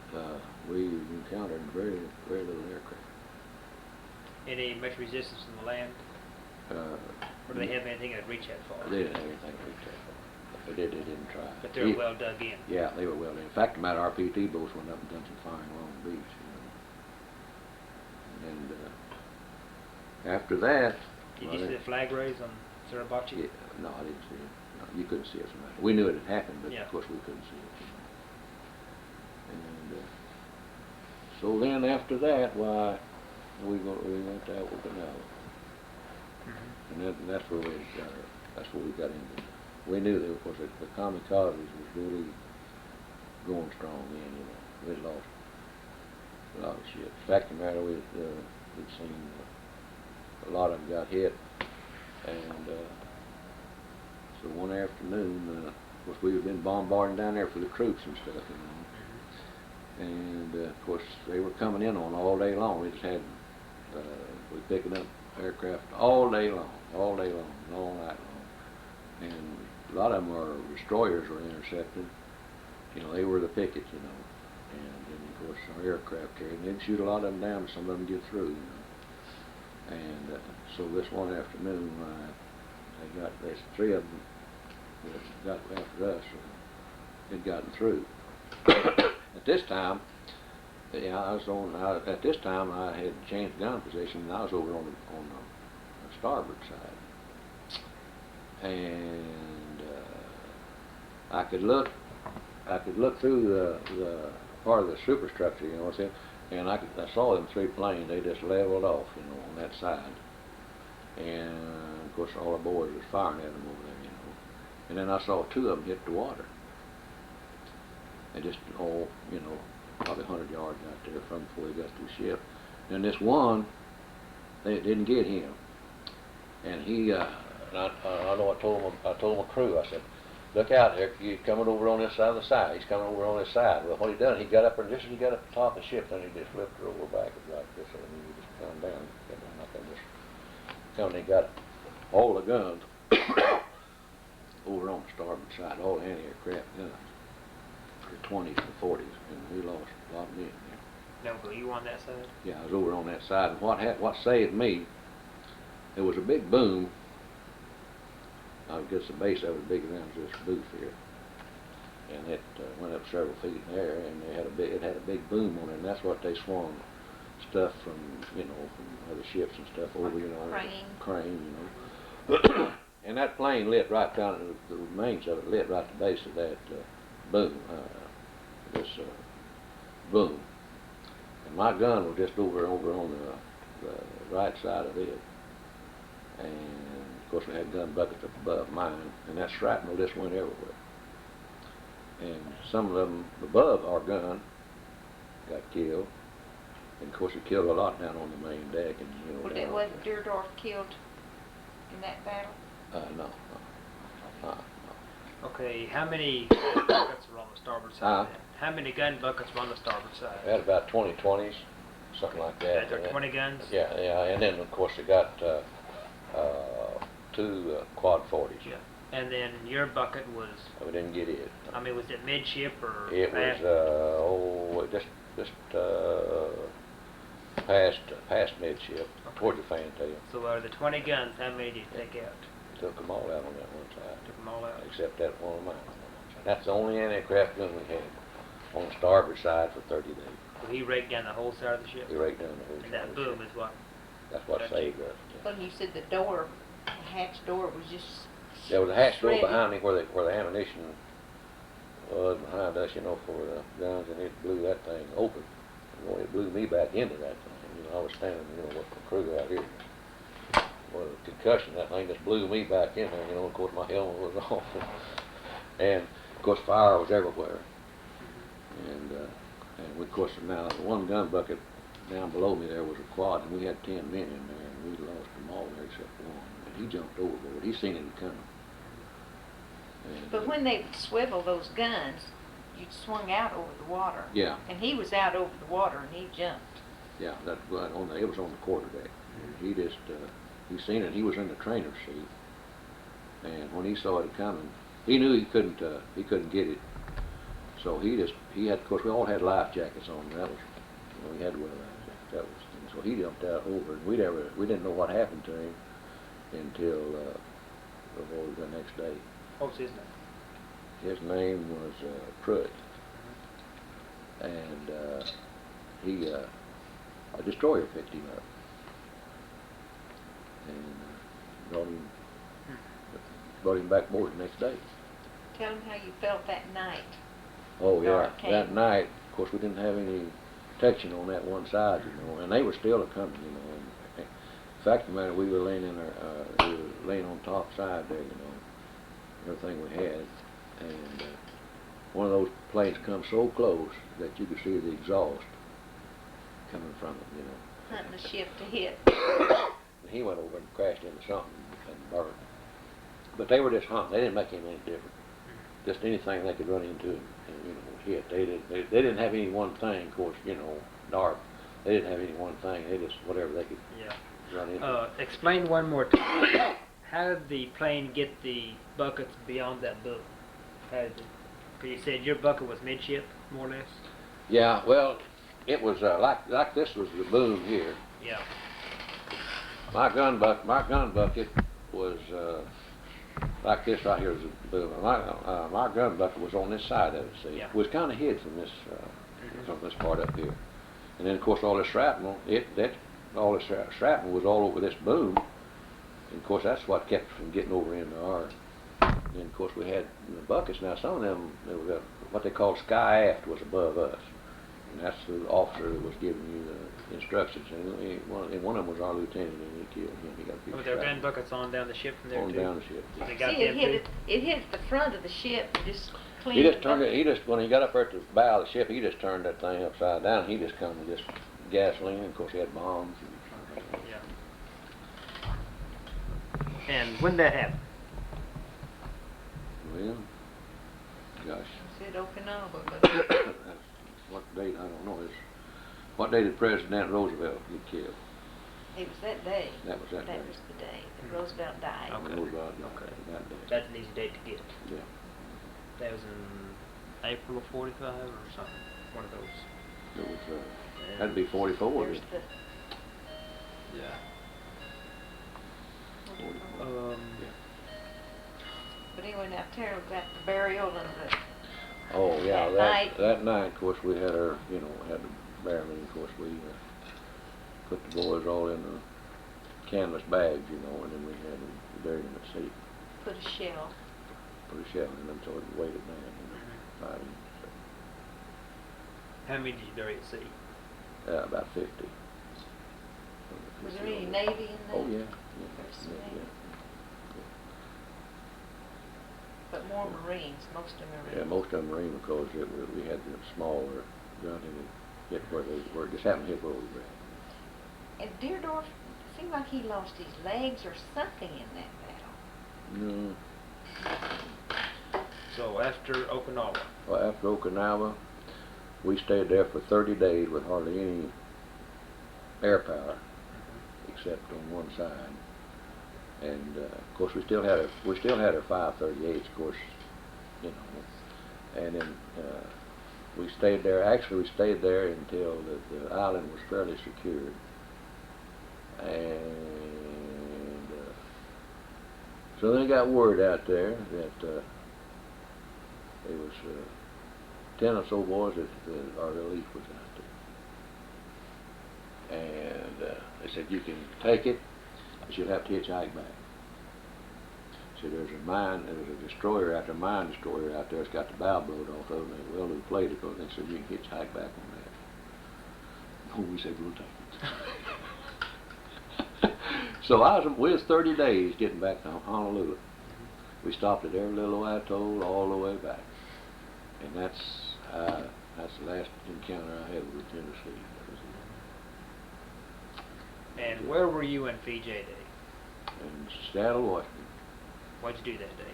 Speaker 2: we encountered very, very little aircraft.
Speaker 1: Any much resistance from the land? Or do they have anything that reach that far?
Speaker 2: They didn't have anything to reach that far. They didn't try.
Speaker 1: But they were well dug in.
Speaker 2: Yeah, they were well dug in. In fact, the matter, our PT boats went up and done some firing along the beach. You know. And after that...
Speaker 1: Did you see the flag raise on Suribachi?
Speaker 2: Yeah, no, I didn't see it. No, you couldn't see it from that. We knew it had happened, but
Speaker 1: yeah.
Speaker 2: Of course we couldn't see it. And so then after that, why, we went to Okinawa.
Speaker 1: Mm-hmm.
Speaker 2: And that's where we got into. We knew that, of course, the kamikazes was really going strong then, you know. We'd lost a lot of shit. In fact, the matter, we'd seen a lot of them got hit. And so one afternoon, of course, we had been bombarding down there for the troops and stuff, you know. And of course, they were coming in on all day long. We just had, we picking up aircraft all day long, all night long. And a lot of them were destroyers were intercepted. You know, they were the pickets, you know. And then of course our aircraft carried. They'd shoot a lot of them down, but some of them get through, you know. And so this one afternoon, there's 3 of them that got after us. Had gotten through. At this time, at this time I had changed gun position, and I was over on the starboard side, and I could look through the part of the superstructure, you know what I'm saying, and I saw them 3 planes. They just leveled off, you know, on that side, and of course all the boys was firing at them over there, you know, and then I saw 2 of them hit the water. They just all, you know, probably 100 yards out there from before they got to the ship. And this one, they didn't get him. And he, I know I told my crew, I said, look out there, he's coming over on this side of the side. He's coming over on this side. Well, what he done, he got up and just as he got up the top of the ship, then he just flipped her over backwards like this, and he just come down like that. Just come and he got all the guns over on the starboard side, all the anti-aircraft guns. The 20s and 40s, and we lost a lot of men there.
Speaker 1: No, were you on that side?
Speaker 2: Yeah, I was over on that side, and what saved me, there was a big boom. I guess the base of it was bigger than this booth here, and it went up several feet in the air, and it had a big boom on it, and that's what they swung stuff from, you know, from other ships and stuff over, you know, crane, you know. And that plane lit right down, the remains of it lit right at the base of that boom, boom, and my gun was just over on the right side of it, and of course we had gun buckets up above mine, and that shrapnel just went everywhere. and some of them above our gun got killed. And of course, it killed a lot down on the main deck, and you know.
Speaker 3: Well,
Speaker 2: down
Speaker 3: wasn't Deardorff killed in that battle?
Speaker 2: No.
Speaker 1: Okay, how many buckets were on the starboard side? Then? How many gun buckets were on the starboard side?
Speaker 2: We had about 20s, something like that.
Speaker 1: There 20 guns?
Speaker 2: Yeah, and then of course it got two quad 40s.
Speaker 1: Yeah. And then your bucket was?
Speaker 2: We didn't get it.
Speaker 1: I mean, was it midship or?
Speaker 2: It was just past midship, toward the fantail.
Speaker 1: So out of the 20 guns, how many did you take out?
Speaker 2: Took them all out on that one side.
Speaker 1: Took them all out?
Speaker 2: Except that one of mine. That's the only anti-aircraft gun we had on the starboard side for 30 days.
Speaker 1: So he raked down the whole side of the ship?
Speaker 2: He raked down the whole
Speaker 1: And
Speaker 2: side
Speaker 1: that
Speaker 2: of the
Speaker 1: boom
Speaker 2: ship.
Speaker 1: is what?
Speaker 2: That's what saved us.
Speaker 3: Well, you said the door, the hatch door was just
Speaker 2: There was a hatch door
Speaker 3: shredded.
Speaker 2: behind me where the ammunition was behind us, you know, for the guns, and it blew that thing open. You know, it blew me back into that thing. You know, I was standing, you know, with the crew out here. Well, the concussion, that thing just blew me back in there, you know. Of course, my helmet was off. And, of course, fire was everywhere. And of course, now, the one gun bucket down below me there was a quad, and we had 10 men in there, and we lost them all there except one. And he jumped overboard. He seen it coming. And,
Speaker 3: But when they would swivel those guns, you'd swung out over the water.
Speaker 2: Yeah.
Speaker 3: And he was out over the water and he jumped.
Speaker 2: Yeah, it was on the quarterdeck. He just, he seen it. He was in the trainer's seat, and when he saw it coming, he knew he couldn't get it. So he had, of course, we all had life jackets on. That was, you know, we had to wear life jackets. That was, and so he jumped out over, and we didn't know what happened to him until the next day.
Speaker 1: What was his name?
Speaker 2: His name was Pruitt, and a destroyer picked him up and brought him back aboard the next day.
Speaker 3: Tell him how you felt that night.
Speaker 2: Oh yeah,
Speaker 3: Dark came.
Speaker 2: that night, of course, we didn't have any protection on that one side, you know, and they were still coming, you know. And in fact, the matter, we were laying on top side there, you know, everything we had, and one of those planes come so close that you could see the exhaust coming from it, you know.
Speaker 3: Hunting the ship to hit.
Speaker 2: And he went over and crashed into something and burned. But they were just hunting. They didn't make him any different. Just anything they could run into and you know, hit. They didn't have any one thing, of course, you know, dark. They didn't have any one thing. They just, whatever they could run into.
Speaker 1: Explain one more time. How did the plane get the buckets beyond that boom? How did it? Because you said your bucket was midship, more or less?
Speaker 2: Yeah, well, it was like this was the boom here.
Speaker 1: Yeah.
Speaker 2: My gun bucket was like this right here was the boom. My gun bucket was on this side of it, see.
Speaker 1: Yeah.
Speaker 2: It was kind of hid from this part up here. And then, of course, all this shrapnel, all this shrapnel was all over this boom. And, of course, that's what kept us from getting over into our. And, of course, we had the buckets. Now, some of them, what they called sky aft was above us. And that's the officer that was giving you the instructions. And one of them was our lieutenant, and he killed him. He got a piece
Speaker 1: Were
Speaker 2: of
Speaker 1: there
Speaker 2: shrapnel
Speaker 1: gun buckets on down the ship from there,
Speaker 2: on
Speaker 1: too?
Speaker 2: down the ship.
Speaker 1: They got
Speaker 3: See,
Speaker 1: them, too?
Speaker 3: it hit the front of the ship and just cleaned
Speaker 2: He just
Speaker 3: the
Speaker 2: turned
Speaker 3: bucket.
Speaker 2: it. When he got up there at the bow of the ship, he just turned that thing upside down. He just come with just gasoline. And of course, he had bombs.
Speaker 1: Yeah. And when that happened?
Speaker 2: Well, gosh,
Speaker 3: I said Okinawa, but
Speaker 2: that's what date? I don't know. What day did President Roosevelt get killed?
Speaker 3: it was that day.
Speaker 2: That was that day.
Speaker 3: That was the day that Roosevelt died.
Speaker 1: Okay.
Speaker 2: Roosevelt died
Speaker 1: Okay.
Speaker 2: that day.
Speaker 1: That's an easy date to get.
Speaker 2: Yeah.
Speaker 1: That was in April of 45 or something. One of those.
Speaker 2: It was. That'd be 44.
Speaker 3: There's the,
Speaker 1: Yeah.
Speaker 2: 44.
Speaker 3: but anyway, now Tara got the burial and the,
Speaker 2: Oh yeah,
Speaker 3: that
Speaker 2: that night, of course, we had our, you know, had the burial. Of course, we put the boys all in the canvas bags, you know, and then we had them buried them at sea.
Speaker 3: put a shell.
Speaker 2: Put a shell in them so it weighed it down, you know, 5 inches.
Speaker 1: How many did you bury at sea?
Speaker 2: About 50.
Speaker 3: Was there any Navy in there?
Speaker 2: Oh yeah.
Speaker 3: There's some
Speaker 2: Yeah.
Speaker 3: Navy. but more Marines, most of Marines.
Speaker 2: Yeah, most of them Marine because we had the smaller gun and it hit where they were. Just happened to hit where we were at.
Speaker 3: And Deardorff seemed like he lost his legs or something in that battle.
Speaker 2: No.
Speaker 1: So after Okinawa.
Speaker 2: Well, after Okinawa, we stayed there for 30 days with hardly any air power, except on one side. And of course, we still had our 538s, of course, you know. And then we stayed there. Actually, we stayed there until the island was fairly secured. And so then I got word out there that there was 10 or so boys that our relief was out there. And they said, you can take it, but you'll have to hitchhike back. So there's a destroyer out there, mine destroyer out there. It's got the bow blowed off of it. And they welded the plate because they said, you can hitchhike back on that. Oh, we said, we'll take it. So we was 30 days getting back to Honolulu. We stopped at every little atoll all the way back. And that's the last encounter I had with Tennessee.
Speaker 1: And where were you in VJ Day?
Speaker 2: In Seattle, Washington.
Speaker 1: What'd you do that day?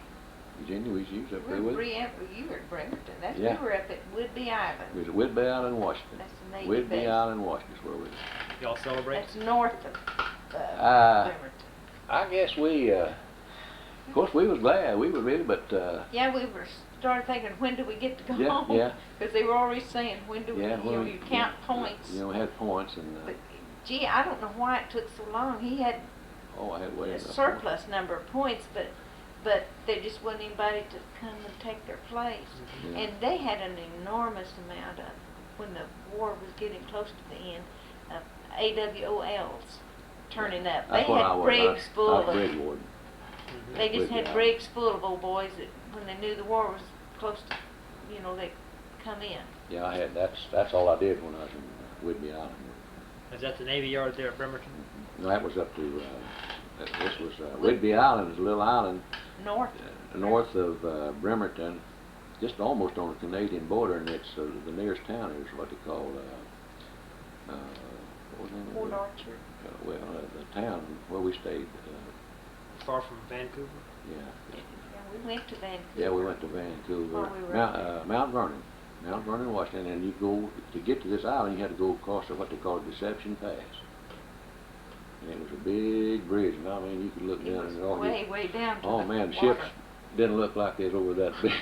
Speaker 2: Virginia, we was up there
Speaker 3: You
Speaker 2: with
Speaker 3: were at Bremerton. That's
Speaker 2: Yeah.
Speaker 3: we were up at Whidbey Island.
Speaker 2: We was at Whidbey Island, Washington.
Speaker 3: That's the Navy
Speaker 2: Whidbey
Speaker 3: base.
Speaker 2: Island, Washington is where we were.
Speaker 1: Y'all celebrate?
Speaker 3: That's north of Bremerton.
Speaker 2: I guess we, of course, we was glad. We were really, but
Speaker 3: Yeah, we started thinking, when do we get to go
Speaker 2: Yeah,
Speaker 3: home?
Speaker 2: yeah.
Speaker 3: Because they were already saying, when do we,
Speaker 2: yeah, well,
Speaker 3: you count points.
Speaker 2: You know, we had points and.
Speaker 3: But gee, I don't know why it took so long. He had
Speaker 2: I had way
Speaker 3: a
Speaker 2: enough
Speaker 3: surplus number of points, but there just wasn't anybody to come and take their place.
Speaker 2: Yeah.
Speaker 3: And they had an enormous amount of, when the war was getting close to the end, AWOLs turning up.
Speaker 2: That's
Speaker 3: They
Speaker 2: what I
Speaker 3: had
Speaker 2: was.
Speaker 3: brigs full
Speaker 2: I was
Speaker 3: of,
Speaker 2: brig warden.
Speaker 3: they just
Speaker 2: Whidbey
Speaker 3: had
Speaker 2: Island.
Speaker 3: brigs full of old boys that when they knew the war was close to, they'd come in.
Speaker 2: Yeah, I had. That's all I did when I was in Whidbey Island.
Speaker 1: Is that the Navy Yard there at Bremerton?
Speaker 2: No, that was up to. This was Whidbey Island is a little island
Speaker 3: North.
Speaker 2: north of Bremerton, just almost on the Canadian border, and it's the nearest town is what they call. What was the name of it?
Speaker 3: Port Archer.
Speaker 2: The town where we stayed.
Speaker 1: Far from Vancouver?
Speaker 2: Yeah.
Speaker 3: Yeah, we went to Vancouver.
Speaker 2: Yeah, we went to Vancouver.
Speaker 3: While we were up there.
Speaker 2: Mount Vernon, Washington, and you go to get to this island. You had to go across what they call Deception Pass, and it was a big bridge. And I mean, you could look down and all.
Speaker 3: Way down to
Speaker 2: Oh
Speaker 3: the
Speaker 2: man, the
Speaker 3: water.
Speaker 2: ships didn't look like they was over that big.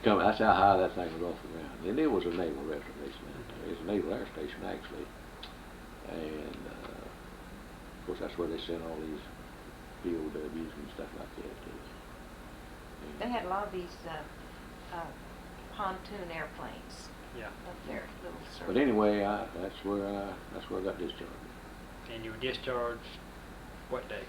Speaker 2: That's how high that thing was off the ground. And it was a naval reservation. It's a naval air station actually, and of course that's where they sent all these POWs and stuff like that too.
Speaker 3: They had a lot of these pontoon airplanes
Speaker 1: Yeah.
Speaker 3: up there, little circles.
Speaker 2: But anyway, that's where I got discharged.
Speaker 1: And you were discharged what day?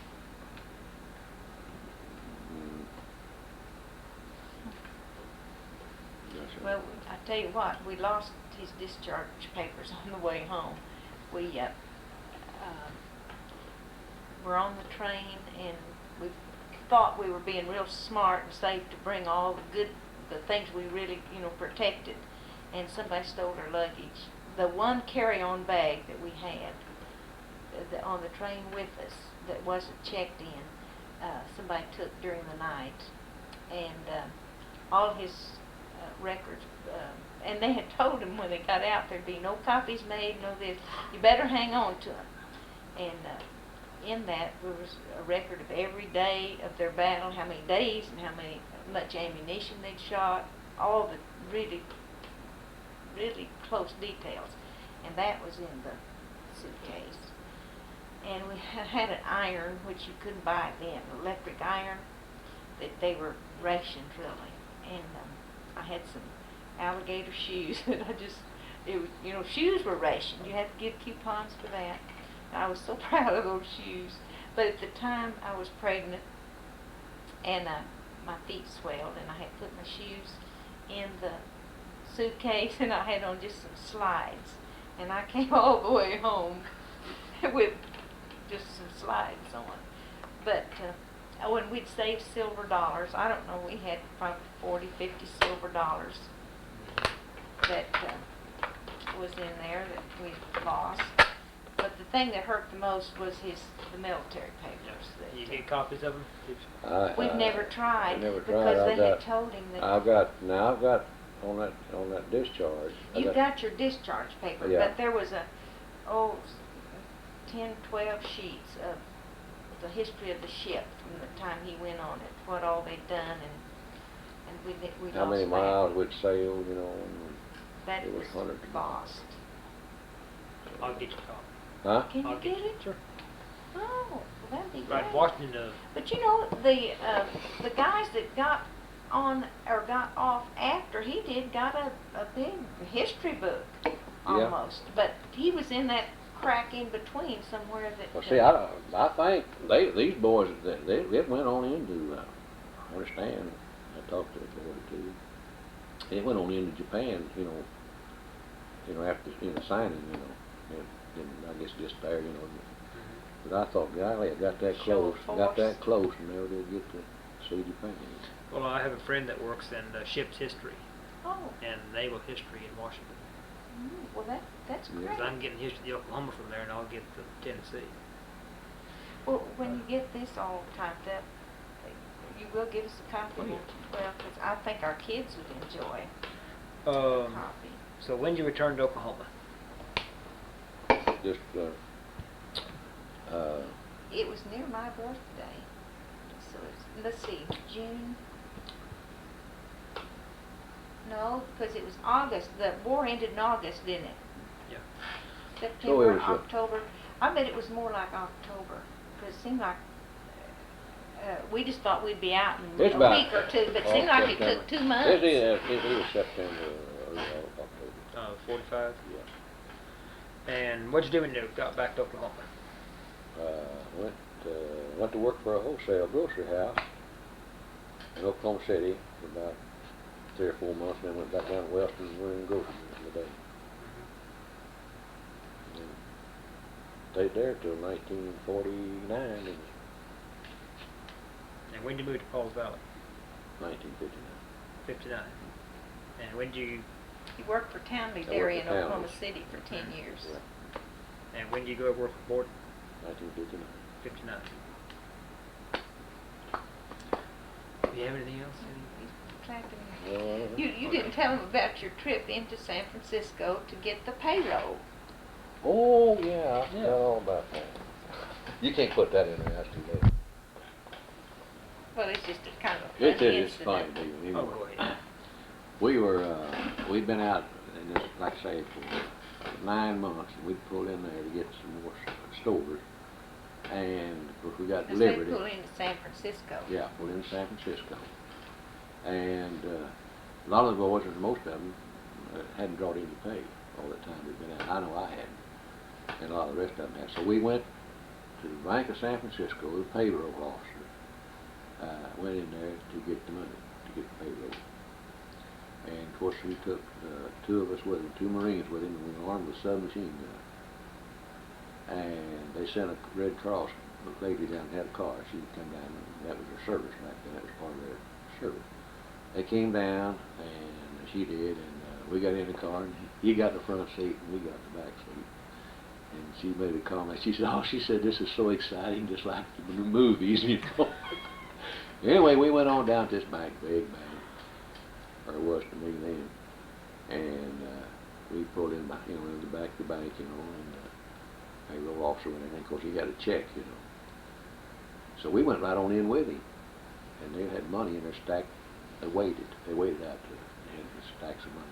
Speaker 2: Yes, sir.
Speaker 3: Well, I tell you what, we lost his discharge papers on the way home. We were on the train, and we thought we were being real smart and safe to bring all the things we really, protected. And somebody stole our luggage. The one carry-on bag that we had on the train with us that wasn't checked in, somebody took during the night, and all his records, and they had told him when they got out there'd be no copies made, no this. You better hang on to them. And in that there was a record of every day of their battle, how many days and much ammunition they'd shot, all the really close details. And that was in the suitcase. And we had an iron, which you couldn't buy then, electric iron, that they were rationed really. And I had some alligator shoes that shoes were rationed. You had to give coupons for that. And I was so proud of those shoes. But at the time I was pregnant, and my feet swelled, and I had put my shoes in the suitcase, and I had on just some slides. And I came all the way home with just some slides on. But Oh, and we'd save silver dollars. I don't know, we had probably 40, 50 silver dollars that was in there that we lost. But the thing that hurt the most was the military papers. That,
Speaker 1: You get copies of them?
Speaker 3: we've never tried,
Speaker 2: never
Speaker 3: because
Speaker 2: tried.
Speaker 3: they had told him that
Speaker 2: I've got on that discharge.
Speaker 3: you got your discharge paper,
Speaker 2: Yeah.
Speaker 3: but there was 10, 12 sheets of the history of the ship from the time he went on it, what all they'd done, and we
Speaker 2: How
Speaker 3: lost
Speaker 2: many
Speaker 3: that.
Speaker 2: miles we'd sailed, you know. And
Speaker 3: That
Speaker 2: it was
Speaker 3: was
Speaker 2: hundreds of miles.
Speaker 3: lost.
Speaker 1: I'll get you a copy.
Speaker 2: Huh?
Speaker 3: Can
Speaker 1: I'll
Speaker 3: you get it?
Speaker 1: Sure.
Speaker 3: Oh, well, that'd be
Speaker 1: Right,
Speaker 3: great.
Speaker 1: Washington,
Speaker 3: But you know, the guys that got on or got off after he did got a big history book almost. But he was in that crack in between somewhere that.
Speaker 2: Well, see, I think these boys they went on into I understand. I talked to the boy too. It went on into Japan, you know, after signing, you know, and I guess just there, you know. But I thought, golly, I got that
Speaker 3: Show of
Speaker 2: close, and never did get to see Japan.
Speaker 1: well, I have a friend that works in ship's history
Speaker 3: Oh,
Speaker 1: and naval history in Washington.
Speaker 3: well that's
Speaker 2: Yeah.
Speaker 3: great.
Speaker 1: Because I'm getting history of Oklahoma from there, and I'll get the Tennessee.
Speaker 3: Well, when you get this all typed up, you will give us a copy.
Speaker 2: Oh, yeah.
Speaker 3: Well, because I think our kids would enjoy a copy.
Speaker 1: So when did you return to Oklahoma?
Speaker 2: Just
Speaker 3: It was near my birthday, so let's see, June. No, because it was August. The war ended in August, didn't it?
Speaker 1: Yeah.
Speaker 3: September,
Speaker 2: was,
Speaker 3: October. I bet it was more like October, because it seemed like we just thought we'd be out in
Speaker 2: It's
Speaker 3: a
Speaker 2: about-
Speaker 3: week or two, but it seemed like it took 2 months.
Speaker 2: it was September or October.
Speaker 1: 45.
Speaker 2: Yeah.
Speaker 1: And what'd you do when you got back to Oklahoma?
Speaker 2: Went to work for a wholesale grocery house in Oklahoma City for about 3 or 4 months, then went back down to Wellston and went in groceries for the day. And stayed there till 1949
Speaker 1: And when did you move to Pauls Valley?
Speaker 2: 1959.
Speaker 1: 59. And when did you,
Speaker 3: You worked for Townley
Speaker 2: I
Speaker 3: Dairy
Speaker 2: worked
Speaker 3: in
Speaker 2: for
Speaker 3: Oklahoma
Speaker 2: Townley's.
Speaker 3: City for 10 years.
Speaker 2: Yeah,
Speaker 1: and when did you go work for Board?
Speaker 2: 1959.
Speaker 1: 59. Do you have anything else?
Speaker 3: He's clapping.
Speaker 2: Well,
Speaker 3: You didn't tell him about your trip into San Francisco to get the payroll.
Speaker 2: oh, yeah, I
Speaker 1: Yeah.
Speaker 2: forgot all about that. You can't put that in there, that's too late.
Speaker 3: Well, it's just a kind of a funny
Speaker 2: It's funny,
Speaker 3: incident.
Speaker 2: David.
Speaker 1: Oh, go ahead.
Speaker 2: We'd been out in this, like I say, for 9 months, and we'd pull in there to get some more stores, and of course we got
Speaker 3: Because they
Speaker 2: delivered.
Speaker 3: pull into San Francisco.
Speaker 2: Yeah, pulled in San Francisco, and a lot of the boys, and most of them, hadn't brought any pay all the time we'd been out. I know I hadn't, and a lot of the rest of them had. So we went to the Bank of San Francisco, the payroll officer went in there to get the money, to get the payroll. And of course we took 2 of us with him, 2 Marines with him, and we were armed with submachine guns. And they sent a Red Cross lady down and had a car. She would come down, and that was her service back then. That was part of their service. They came down, and she did, and we got in the car, and he got the front seat, and we got the back seat. And she made a comment. She said, "Oh," she said, "this is so exciting, just like the movies, you know." Anyway, we went on down to this bank, big bank, or it was to me then, and we pulled in, in the back of the bank, and payroll officer went in, and of course he got a check, So we went right on in with him, and they had money in their stack. They waited out to stacks of money.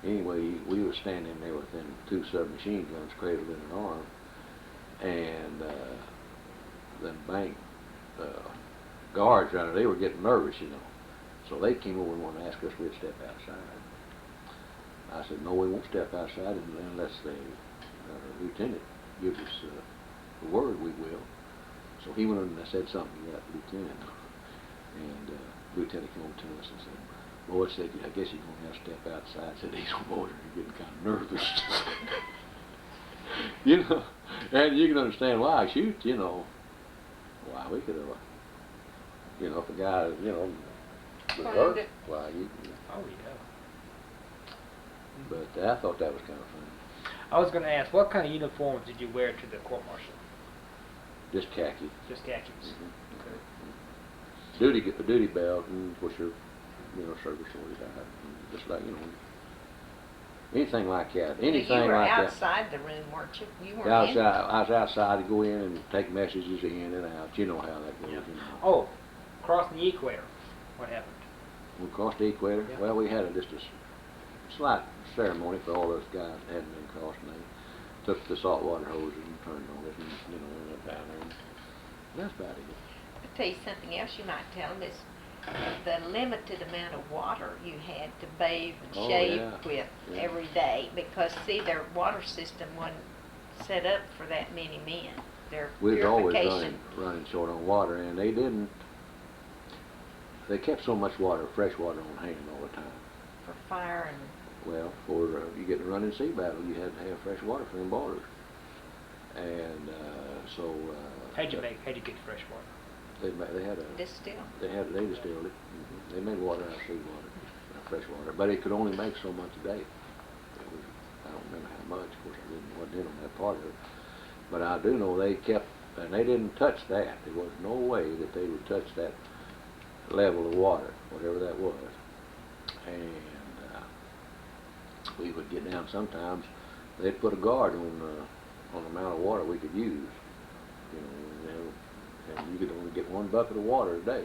Speaker 2: Anyway, we were standing there within 2 submachine guns cradled in an arm, and the bank guards around there, they were getting nervous, So they came over and wanted to ask us if we'd step outside. I said, no, we won't step outside unless the lieutenant gives us the word, we will. So he went in and said something to that lieutenant, and lieutenant came over to us and said, "Boy," said, "I guess you're going to have to step outside." Said, "These boys are getting kind of nervous." And you can understand why. Shoot, why we could have You know, if a guy, you know, was
Speaker 3: Learned
Speaker 2: hurt,
Speaker 3: it.
Speaker 2: why,
Speaker 1: Oh yeah.
Speaker 2: but I thought that was kind of funny.
Speaker 1: I was going to ask, what kind of uniforms did you wear to the court martial?
Speaker 2: Just khaki.
Speaker 1: Just khakis.
Speaker 2: Mhm.
Speaker 1: Okay.
Speaker 2: Duty belt, and of course your, you know, service order that, just like, you know, anything like that. Anything
Speaker 3: You were
Speaker 2: like that.
Speaker 3: outside the room, weren't you? You weren't
Speaker 2: Outside,
Speaker 3: in.
Speaker 2: I was outside to go in and take messages in and out. You know how that goes.
Speaker 1: Yeah.
Speaker 2: You know.
Speaker 1: Oh, crossing the equator. What happened?
Speaker 2: We crossed the equator.
Speaker 1: Yeah.
Speaker 2: Well, we had just a slight ceremony for all those guys that hadn't been crossed, and they took the saltwater hoses and turned on it, and you know, we went down there. And that's about it.
Speaker 3: I'll tell you something else you might tell them is the limited amount of water you had to bathe and
Speaker 2: Oh,
Speaker 3: shave
Speaker 2: yeah.
Speaker 3: with
Speaker 2: Yeah.
Speaker 3: every day, because see, their water system wasn't set up for that many men. Their
Speaker 2: We was always
Speaker 3: purification.
Speaker 2: running short on water, and they didn't. They kept so much water, fresh water on hand all the time.
Speaker 3: For fire and
Speaker 2: Well, for you get to run in sea battle, you had to have fresh water for them boilers, and so.
Speaker 1: How'd you get fresh water?
Speaker 2: They had a.
Speaker 3: distill.
Speaker 2: They distilled it. They made water out of seawater, fresh water, but it could only make so much a day. It was, I don't remember how much. Of course, wasn't in on that part of it. But I do know they kept, and they didn't touch that. There was no way that they would touch that level of water, whatever that was. And we would get down sometimes. They'd put a guard on the amount of water we could use. You know, and you could only get 1 bucket of water a day.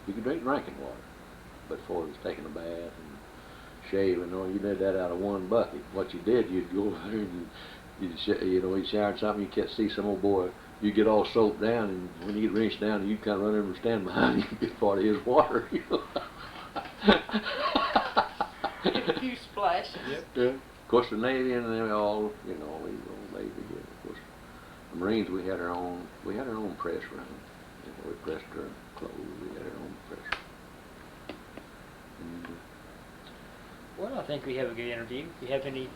Speaker 2: You could drink drinking water, but as far as taking a bath and shaving, you did that out of 1 bucket. What you did, you'd go over there and you'd shower something. You can't see some old boy. You get all soaked down, and when you get rinsed down, you kind of run over and stand behind him and get part of his water. You know?
Speaker 3: A few splashes.
Speaker 1: Yep.
Speaker 2: Yeah. Of course, the Navy and they all, you know, we all Navy. Yeah. Of course, the Marines, we had our own press run. You know, we pressed our clothes. We had our own press.
Speaker 1: Well, I think we have a good interview. Do you have any?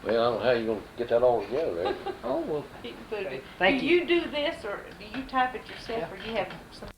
Speaker 2: Well, I don't know how you're going to get that all together.
Speaker 1: Oh, well,
Speaker 3: You can put it
Speaker 1: okay.
Speaker 3: in.
Speaker 1: Thank
Speaker 3: do
Speaker 1: you.
Speaker 3: you do this, or do you type it yourself,
Speaker 1: Yeah.
Speaker 3: or do you have some